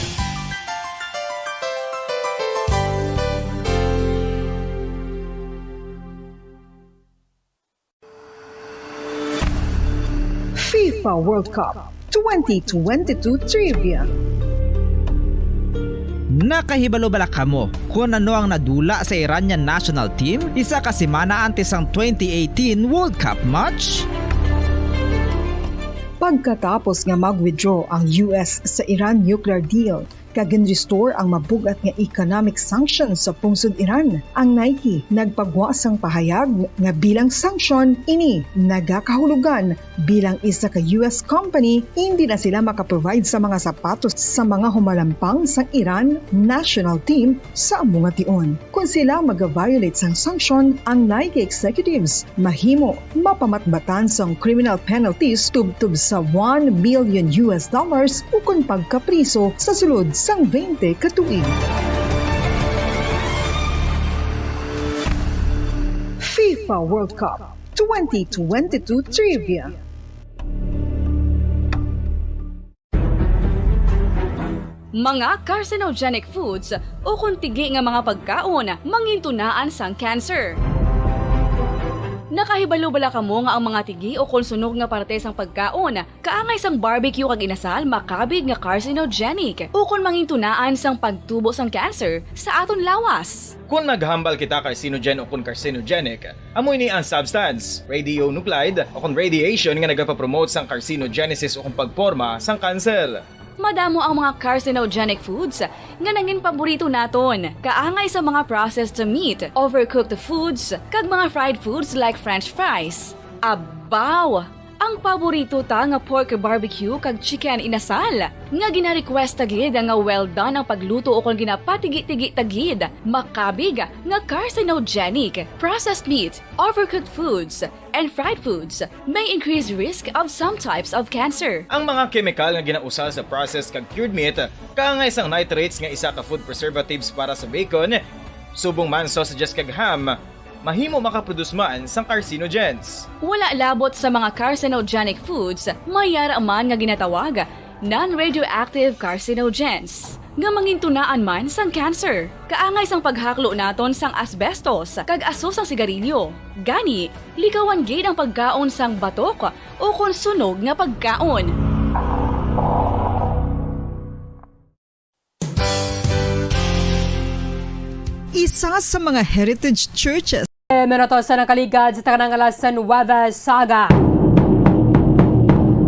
FIFA World Cup 2022 Trivia. Nakahibalo bala kamo kung ano ang nadula sa Iranian national team isa ka semana antes ang 2018 World Cup match? Pagkatapos nga mag-withdraw ang US sa Iran nuclear deal, kag-restore ang mabugat nga economic sanctions sa pungsod Iran, ang Nike nagpagwasang pahayag nga bilang sanction ini nagakahulugan bilang isa ka US company hindi na sila makaprovide sa mga sapatos sa mga humalampang sang Iran national team sa mga tion. Kung sila mag-violate sang sanction, ang Nike executives mahimo mapamatbatan sang criminal penalties tubtub sa $1 billion ukon pagkapriso sa sulod sang 20 katuig. FIFA World Cup 2022 Trivia. Mga carcinogenic foods o kuntigi nga mga pagkaon mangintunaan sang cancer. Nakahibalo bala kamo nga ang mga tigi o konsunog nga parte sang pagkaon kaangay sang barbecue kag inasal makabig nga carcinogenic o kon mangintunaan sang pagtubo sang cancer sa aton lawas. Kung naghambal kita carcinogen o kung carcinogenic, amoy ni ang substance, radionuclide o kung radiation nga nagapapromote sang carcinogenesis o kung pagporma sang cancer. Madamo ang mga carcinogenic foods nga nangin paborito naton. Kaangay sa mga processed meat, overcooked foods, kag mga fried foods like french fries. Abaw! Ang paborito ta nga pork barbecue kag chicken inasal. Nga gina-request tagid nga well done ang pagluto o kung ginapatigi-tigi tagid. Makabig nga carcinogenic, processed meat, overcooked foods, and fried foods may increase risk of some types of cancer. Ang mga chemical nga ginausal sa processed kag cured meat, kaangay sang nitrates nga isa ka food preservatives para sa bacon, subong man sausages kag ham, mahimo makaproduce man sang carcinogens. Wala labot sa mga carcinogenic foods, mayara man nga ginatawag non-radioactive carcinogens nga mangintunaan man sang cancer. Kaangay sang paghaklo naton sang asbestos kag aso sang sigarilyo. Gani, likawan gid ang pagkaon sang batok o kon sunog nga pagkaon. Isa sa mga heritage churches Minutos sa nakaligad sa Tanangalasan Nueva Saga.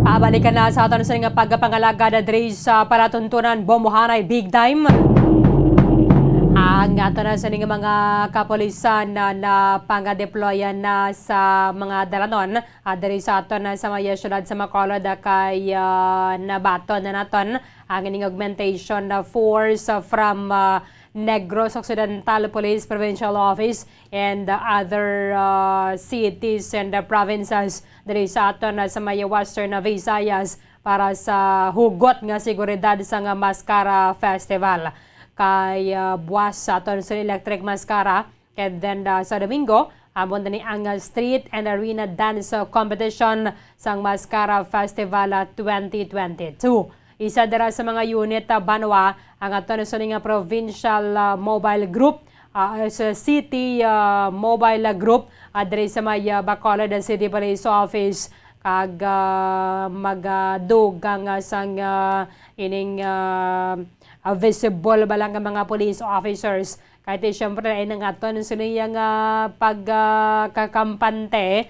Pabalikan na sa aton sa nga pagpangalaga na diri sa palatuntunan Bomohanay Big Time. Ang ato na sa mga kapulisan na pang-deployan na sa mga dalanon diri sa ato na sa mga syudad sa Bacolod kay nabaton na naton ang ining augmentation na force from Negros Occidental Police Provincial Office and other cities and provinces diri sa ato na sa mga Western Visayas para sa hugot nga seguridad sa nga Mascara Festival. Kay buwas sa aton sa electric mascara and then sa Domingo amon ni ang street and arena dance competition sang Mascara Festival 2022. Isa dira sa mga unit Banwa ang aton sa nga provincial mobile group sa city mobile group diri sa may Bacolod City Police Office kag magdugang sang ining visible ba lang ang mga police officers kahit siyempre ay nangaton sa niyang pagkakampante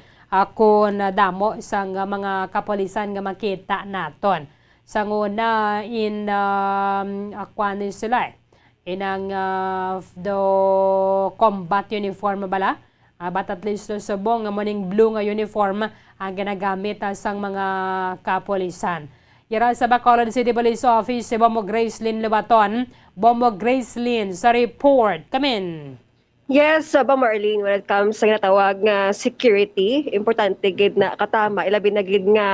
kung damo sa mga kapolisan nga makita naton. Sa nguna in akwan sila inang the combat uniform bala but at least sa bong morning blue nga uniform ang ginagamit sang mga kapolisan. Yara sa Bacolod City Police Office, si Bombo Gracelyn Lubaton. Bombo Gracelyn, sa report. Come in. Yes, Bombo Arlene, when it comes sa natawag nga security, importante gid na katama, ilabi na gid nga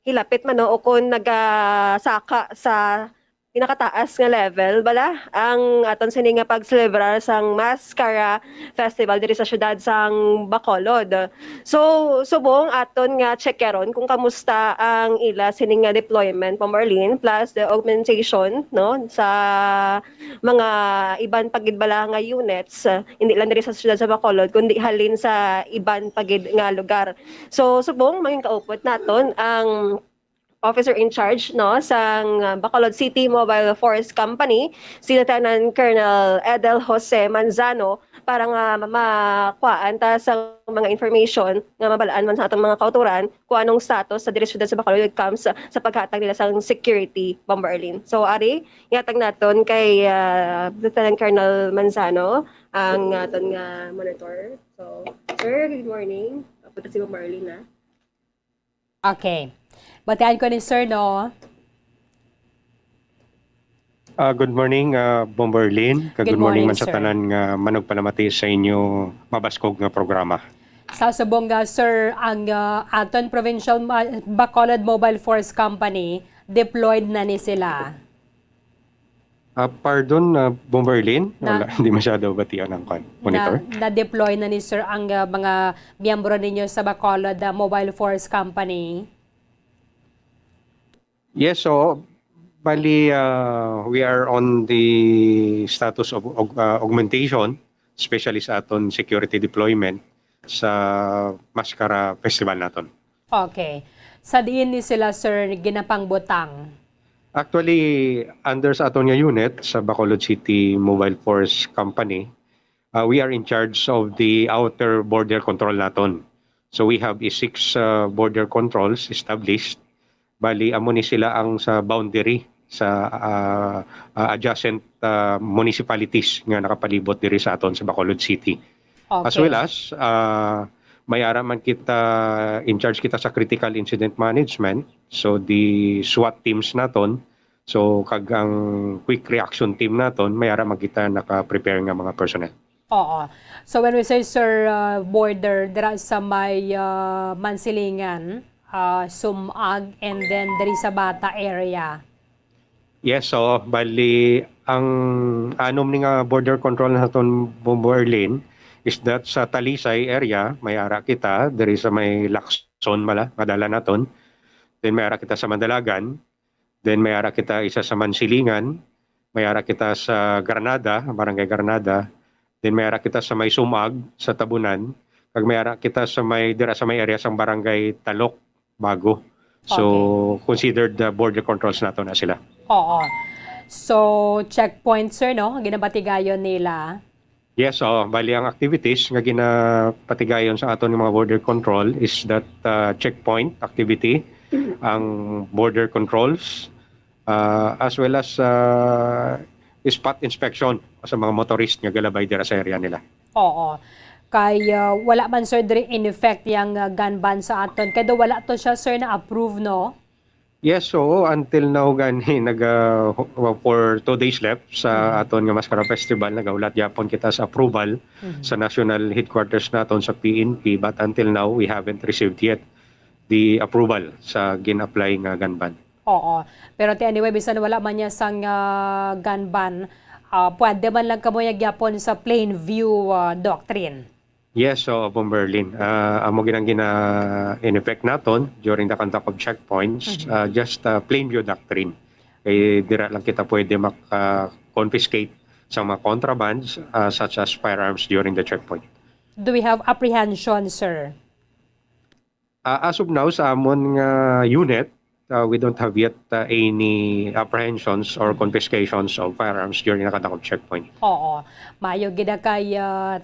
hilapit man o kung nagasaka sa pinakataas nga level bala ang aton sini nga pagselebrar sang Mascara Festival diri sa syudad sang Bacolod. So subong aton nga checkeron kung kamusta ang ila sini nga deployment pa Marlene plus the augmentation no sa mga iban pagid bala nga units hindi lang diri sa syudad sa Bacolod kundi halin sa iban pagid nga lugar. So subong maging kaupot naton ang officer in charge no sang Bacolod City Mobile Force Company, si Lieutenant Colonel Edel Jose Manzano para nga makuhaan ta sa mga information nga mabalaan man sa atong mga kauturan kung anong status sa syudad sa Bacolod when it comes sa paghatag nila sa security Bomberlin. So ari, yatag naton kay Lieutenant Colonel Manzano ang aton nga monitor. So sir, good morning. Punta si Bomberlin na. Okay. Batian ko ni Sir, no? Good morning, Bomberlin. Good morning man sa sir. tanan nga manog palamati sa inyo mabaskog nga programa. Sa subong Sir, ang aton Provincial Bacolod Mobile Force Company, deployed na ni sila. Pardon, Bomberlin? Wala, hindi masyado batian ang monitor. Na-deploy na ni Sir ang mga miyembro ninyo sa Bacolod Mobile Force Company. Yes, so bali we are on the status of augmentation, especially sa aton security deployment sa Mascara Festival naton. Okay. Sa diin ni sila Sir ginapang butang? Actually, under sa aton nga unit sa Bacolod City Mobile Force Company, we are in charge of the outer border control naton. So we have 6 border controls established. Bali, amo ni sila ang sa boundary sa adjacent municipalities nga nakapalibot diri sa aton sa Bacolod City. Okay. As well as, may ara man kita, in charge kita sa critical incident management. So, the SWAT teams naton, so kag ang quick reaction team naton, may ara man kita naka-prepare nga mga personnel. Oo. So when we say Sir border, dira sa may Mansilingan, Sumag, and then diri sa Bata area. Yes, so bali ang anom ni nga border control naton Bomberlin is that sa Talisay area may ara kita diri sa may Lacson mala kadala naton. Then may ara kita sa Mandalagan, then may ara kita isa sa Mansilingan, may ara kita sa Granada, Barangay Granada, then may ara kita sa may Sumag sa Tabunan, kag may ara kita sa may dira sa may area sang Barangay Talok Bago. So, okay. Considered the border controls nato na sila. Oo. So, checkpoint, Sir, no? Ginabatigayon nila. Yes, bali ang activities nga ginapatigayon sa aton ng mga border control is that checkpoint activity, ang border controls, as well as spot inspection sa mga motorist nga galabay dira sa area nila. Oo. Kay wala man sir diri in effect yung gun ban sa aton. Kaya wala to siya sir na approve no? Yes, so until now gani for 2 days left sa aton nga Mascara Festival nagaulat yapon kita sa approval sa national headquarters naton sa PNP, but until now we haven't received yet the approval sa gin-apply nga gun ban. Oo. Pero anyway, bisan wala man niya sang gun ban, pwede man lang kamoy gyapon sa plain view doctrine. Yes, so Bomberlin, amo ginang in effect naton during the conduct of checkpoints, just plain view doctrine. Kaya dira lang kita pwede confiscate sa mga contrabands such as firearms during the checkpoint. Do we have apprehension, sir? As of now, sa amon nga unit, we don't have yet any apprehensions or confiscations of firearms during the conduct of checkpoint. Oo. Mayo gida kay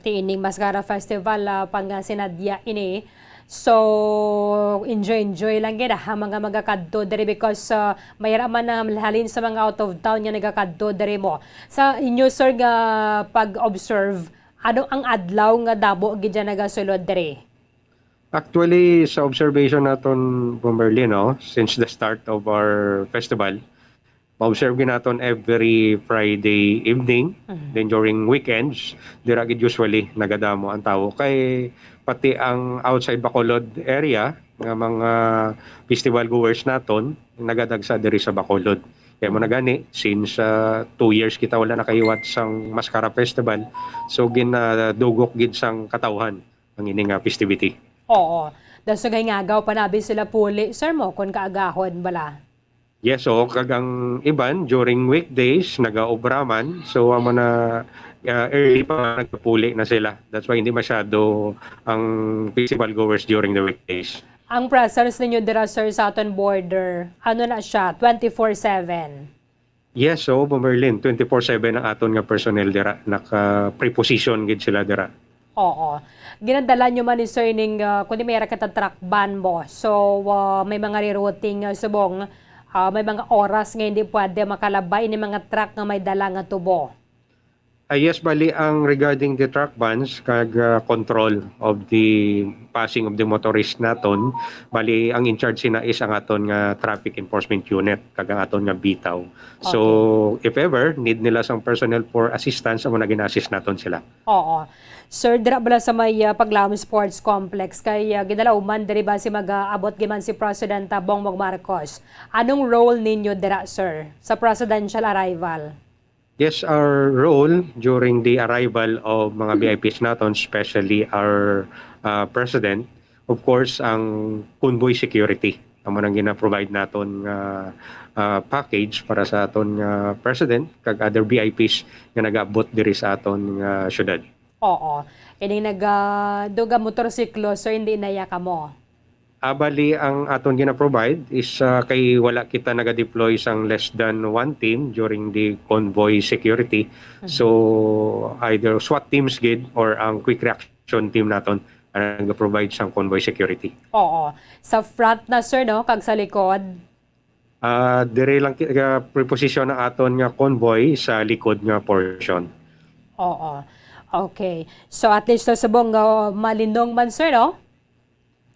tiining Mascara Festival pang sinadya ini. So enjoy lang gida ha mga magakadto diri because mayra man na halin sa mga out of town nga nagakadto diri mo. Sa inyo sir nga pag-observe, ano ang adlaw nga dabo gid nagasulod diri? Actually, sa observation naton Bomberlin, since the start of our festival, ma-observe naton every Friday evening, then during weekends, dira gid usually nagadamo ang tao. Kay pati ang outside Bacolod area, nga mga festival goers naton, nagadagsa diri sa Bacolod. Kaya mo na gani, since 2 years kita wala nakahiwat sang Mascara Festival, so ginadugok gid sang katawhan ang ining festivity. Oo. Dahil sa ngagaw panabi sila puli, sir mo, kung kaagahon bala. Yes, so kagang iban, during weekdays, nag-obraman. So, amo na early pa nagpapuli na sila. That's why hindi masyado ang festival goers during the weekdays. Ang presence ninyo dira, sir, sa aton border, ano na siya, 24/7? Yes, so Bomberlin, 24/7 ang aton nga personnel dira. Naka-preposition gid sila dira. Oo. Ginadala nyo man ni sir ning kundi may ka truck ban mo. So may mga rerouting subong, may mga oras nga hindi pwede makalabay ni mga truck nga may dala nga tubo. Yes, bali ang regarding the truck bans kag control of the passing of the motorist naton, bali ang in charge sina is ang aton nga traffic enforcement unit kag ang aton nga bitaw. Okay. So if ever need nila sang personnel for assistance, amo na gina-assist naton sila. Oo. Sir, dira bala sa may Paglaom Sports Complex kay gidalaw man diri ba si mag-abot giman si President Bongbong Marcos. Anong role ninyo dira, sir, sa presidential arrival? Yes, our role during the arrival of mga VIPs naton, especially our President, of course, ang convoy security. Amo nang gina-provide naton package para sa aton President kag other VIPs nga nag-abot diri sa aton syudad. Oo. Ini nag-duga motorsiklo, sir, hindi inaya ka mo? Bali, ang aton gina-provide is kay wala kita naga-deploy sang less than 1 team during the convoy security. So, either SWAT teams gid or ang quick reaction team naton ang nag-provide sang convoy security. Oo. Sa front na, sir, no? Kag sa likod? Dire lang preposition na aton nga convoy sa likod nga portion. Oo. Okay. So, at least sa subong malindong man, sir, no?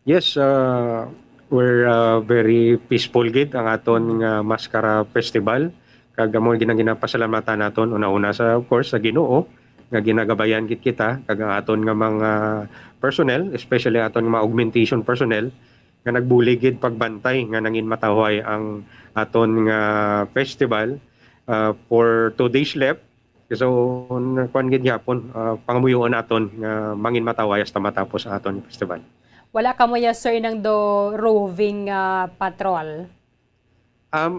Yes, we're very peaceful gid ang aton nga Mascara Festival. Kag amo ginapasalamatan naton una-una sa of course sa Ginoo nga ginagabayan gid kita kag ang aton nga mga personnel, especially aton nga augmentation personnel nga nagbulig gid pagbantay nga nangin mataway ang aton nga festival for 2 days left. So kuan gid gyapon pangamuyoon naton nga mangin mataway hasta matapos ang aton festival. Wala ka mo ya, sir, ng roving patrol?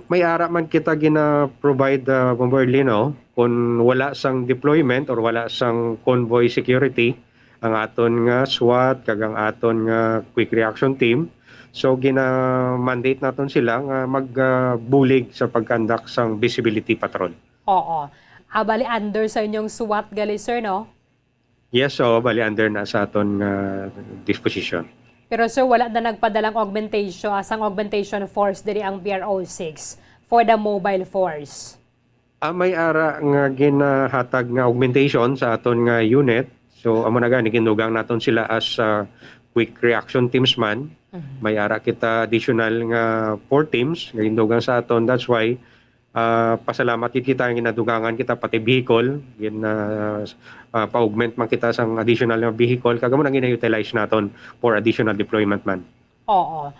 May ara man kita gina-provide Bomberlino kung wala sang deployment or wala sang convoy security ang aton nga SWAT kag ang aton nga quick reaction team. So gina-mandate naton sila nga magbulig sa pagkandak sang visibility patrol. Oo. Bali under sa inyong SWAT gali, sir, no? Yes, so bali under na sa aton disposition. Pero sir, wala na nagpadalang augmentation, asang augmentation force diri ang BRO6 for the mobile force? May ara nga ginahatag nga augmentation sa aton nga unit. So amo na gani ginugang naton sila as quick reaction teams man. May ara kita additional nga 4 teams nga ginugang sa aton. That's why pasalamat kita nga ginadugangan kita pati vehicle pa-augment man kita sang additional nga vehicle kagamo nang gina-utilize naton for additional deployment man. Oo.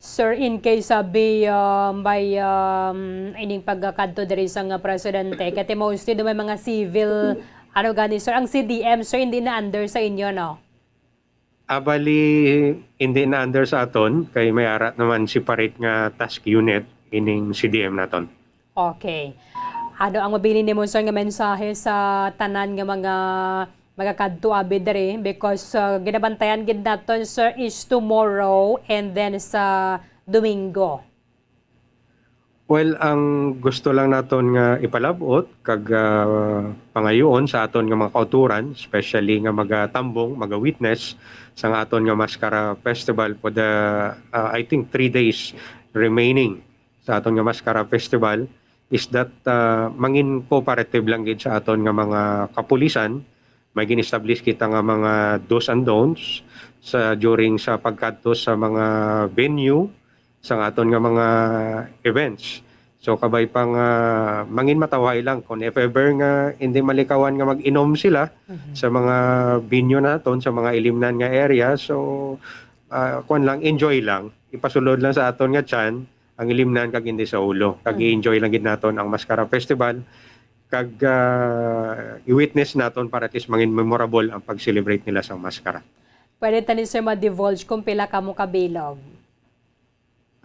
Sir, in case sabi by ining pagkakadto diri sa nga presidente, kati mostly may mga civil, ano gani, sir, ang CDM, sir, hindi na under sa inyo, no? Bali, hindi na under sa aton, kay may arat naman separate nga task unit ining CDM naton. Okay. Ano ang mabilin ni mo, sir, nga mensahe sa tanan nga mga magakadto abi diri because ginabantayan gid naton, sir, is tomorrow and then sa Domingo. Well, ang gusto lang naton nga ipalabot kag pangayoon sa aton nga mga kauturan, especially nga magatambong, maga-witness sa aton nga Mascara Festival for the I think 3 days remaining sa aton nga Mascara Festival is that mangin cooperative lang gid sa aton nga mga kapulisan. May gin-establish kita nga mga do's and don'ts during sa pagkadto sa mga venue sa aton nga mga events. So kabay pang mangin mataway lang kung if ever nga hindi malikawan nga mag-inom sila sa mga venue naton sa mga ilimnan nga area. So kung lang enjoy lang, ipasulod lang sa aton nga tiyan ang ilimnan kag hindi sa ulo. Kag i-enjoy lang gid naton ang Mascara Festival. Kag i-witness naton para at least mangin memorable ang pag-celebrate nila sa Mascara. Pwede tani, sir, ma-divulge kung pila ka mo kabilog?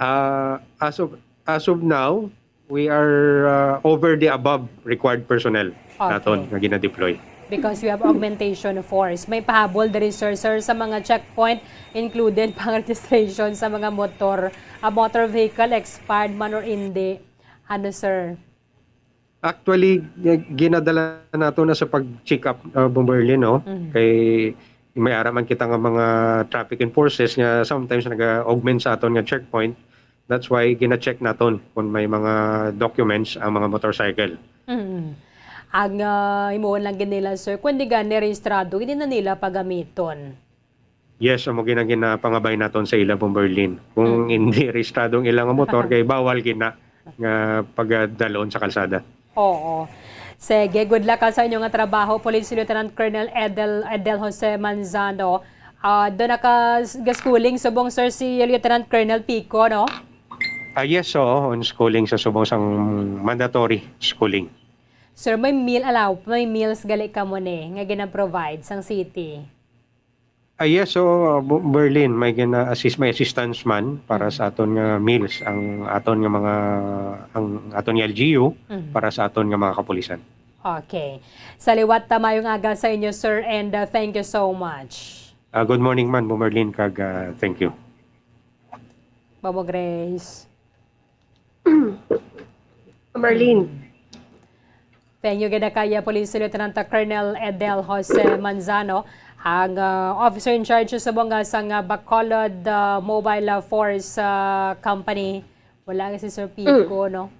As of now, we are over the above required personnel naton nga gina-deploy. Because we have augmentation force. May pahabol diri, sir, sa mga checkpoint, included pang registration sa mga motor vehicle, expired man or hindi. Ano, sir? Actually, ginadala nato na sa pag-check up Bomberlin, no? Kay may araman kita nga mga traffic enforcers nga sometimes nag-augment sa aton nga checkpoint. That's why gina-check naton kung may mga documents ang mga motorcycle. Ang imuon lang nila, sir, kung di gani rehistrado, hindi na nila pagamiton. Yes, amo ginapangabay naton sa ila Bomberlin. Kung hindi rehistradong ilang motor, kay bawal gina nga pagdalon sa kalsada. Oo. Sige, good luck sa inyo nga trabaho. Police Lieutenant Colonel Edel Jose Manzano. Doon naka-schooling subong, sir, si Lieutenant Colonel Pico, no? Yes, on schooling sa subong sang mandatory schooling. Sir, may meals gali ka mo nga gina-provide sang city. Yes, Berlin, may assistance man para sa aton nga meals ang aton nga LGU para sa aton nga mga kapulisan. Okay. Saliwat tamayong aga sa inyo, sir, and thank you so much. Good morning man, Berlin, kag thank you. Mamo Grace. Berlin. Thank you gina kaya Police Lieutenant Colonel Edel Jose Manzano. Ang officer in charge sa bunga sang Bacolod Mobile Force Company. Wala nga si Sir Pico, no?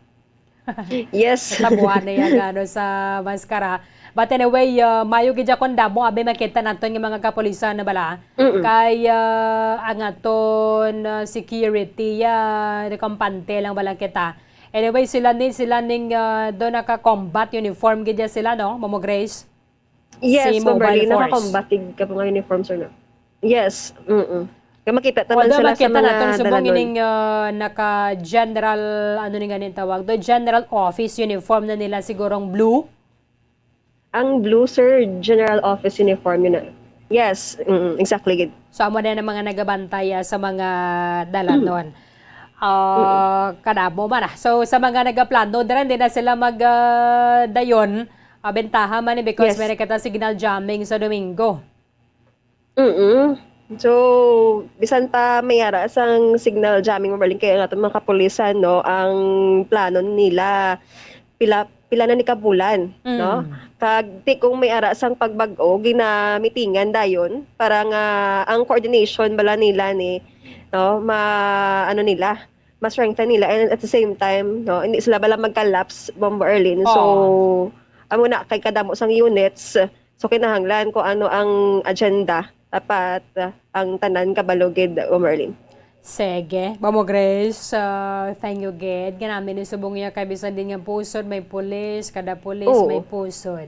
Yes. Tabuhan na yan sa Mascara. But anyway, mayo gidya kon damo abe makita naton ng mga kapulisan na bala. Kay ang aton security kampante lang bala kita. Anyway, sila ning do naka-combat uniform gidya sila, no? Mamo Grace. Yes, si Mobile Force. Naka-combating ka po nga uniform, sir, no? Yes. Kaya makita naman sila sa mga natin subong dalanon. ining naka-general, ano ni ganin tawag do, general office uniform na nila sigurong blue. Ang blue, sir, general office uniform yun na. Yes, exactly. So, amo na ng mga nagabantay sa mga dalanon. Kadamo man. So, sa mga nagaplano, din na sila magdayon. Bentaha man because may nakita signal jamming sa Domingo. So, bisan pa may ara sang signal jamming mabaling kaya nga mga kapulisan, no, ang plano nila pila na ni kabulan, no? Kag kung may ara sang pagbag-o ginamitingan dayon para nga ang coordination bala nila ni, no, ma-strengthen nila, and at the same time no hindi sila bala magka-lapse Bombo Erlin. So amo na kay kadamo sang units, so kinahanglan ko ano ang agenda dapat ang tanan kabalogid Bombo Erlin. Sige. Mamo Grace, thank you, Ged. Ganamin ni subong niya kay bisan din nga pusod, may pulis, kada pulis Oo. may pusod.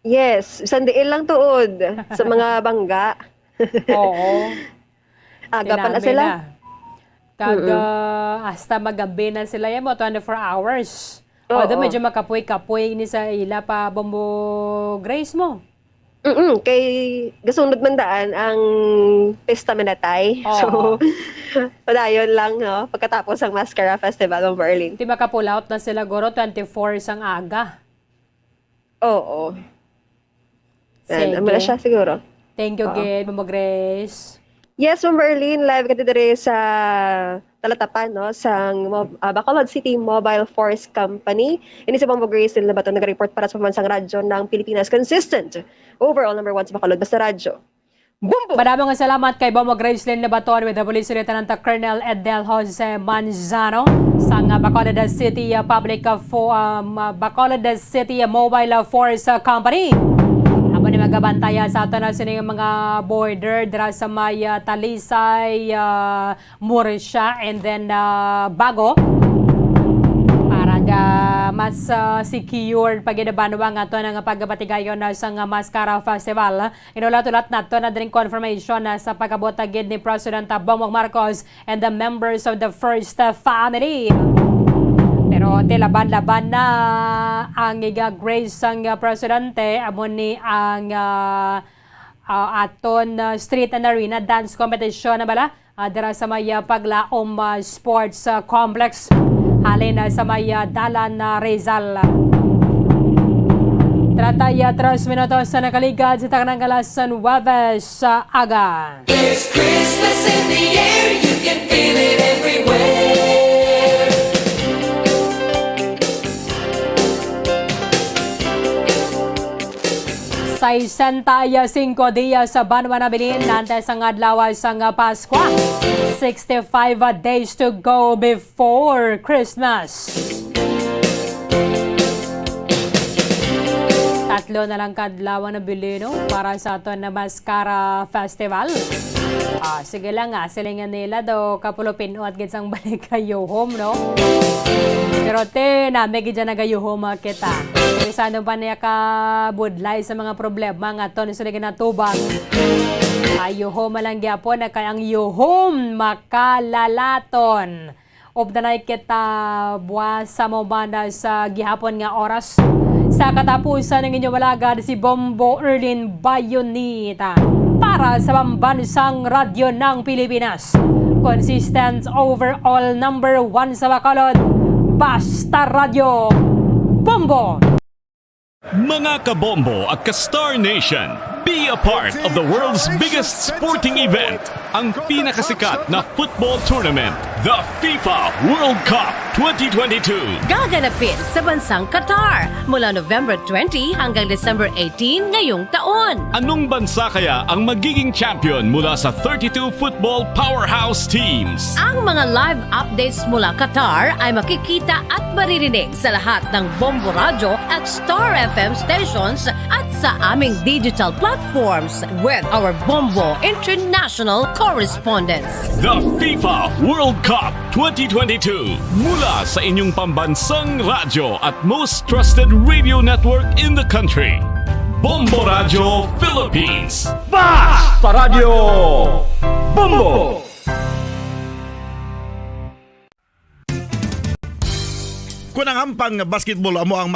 Yes, isang diin lang tuod sa mga bangga. Oo. Aga pa na Dinami sila. Kag hasta magabi na sila yan mo, 24 hours. Oo. Although medyo makapoy-kapoy ni sa ila pa Bombo Grace mo. Kay gasunod man daan ang Pista Manatay. Oo. So, padayon lang no, pagkatapos ang Mascara Festival of Berlin. Di makapull out na sila guro 24 sang aga. Oo. Sige. Ano na siya siguro. Thank you, Oo. Ged, Mamo Grace. Yes, from Berlin, live ka dire sa Talatapan, no, sa Bacolod City Mobile Force Company. Ini si Bombo Grace nila ba ito nag-report para sa pamansang radyo ng Pilipinas. Consistent. Overall, number 1 sa Bacolod, basta radyo. Bumbo! Maraming salamat kay Bombo Grace Lynn Labaton with the Police Lieutenant Colonel Edel Jose Manzano sa Bacolod City Bacolod City Mobile Force Company. Amo ni magabantaya sa ato na sining mga border dira sa may Talisay, Murcia and then Bago. Para mas secure paginabanwa nga to ng pagbatigayon sa Mascara Festival. Inulat-ulat na to na din confirmation sa pagkabotagid ni President Bongbong Marcos and the members of the First Family. Pero tilaban-laban na ang Grace ang presidente amo ni ang aton street and arena dance competition na bala dira sa may Paglaom Sports Complex halin sa may Dalan Rizal. 33 minutos sa nakaligad sa tanang kalasan Webes sa aga. There's Christmas in the air, you can feel it everywhere. Sa 65 dias sa Banwa na Bilin, nante sa adlaw sang Pasko. 65 days to go before Christmas. Tatlo na lang kadlaw na bilino para sa aton na Mascara Festival. Sige lang silingan nila do kapulupin at gitsang balik kayo home, no? Pero nami gidya nagayuhom kita. Sa ano pa niya ka budlay sa mga problema nga to nila ginatubang. Ayuhom malang gyapon na kayang yuhom makalalaton. Obdanay kita buwas sa mobanda sa gihapon nga oras. Sa katapusan ng inyong walagad si Bombo Erlin Bayonita para sa pambansang radyo ng Pilipinas. Consistent overall number 1 sa Bacolod. Basta Radio Bombo! Mga kabombo at ka-Star Nation, be a part of the world's biggest sporting event, ang pinakasikat na football tournament, the FIFA World Cup 2022. Gaganapin sa bansang Qatar mula November 20 hanggang December 18 ngayong taon. Anong bansa kaya ang magiging champion mula sa 32 football powerhouse teams? Ang mga live updates mula Qatar ay makikita at maririnig sa lahat ng Bombo Radio at Star FM stations at sa aming digital platforms with our Bombo International correspondents. The FIFA World Cup 2022 mula sa inyong pambansang radyo at most trusted radio network in the country. Bombo Radio Philippines. Basta Radio Bombo! Kung ang ampang basketball amo ang mas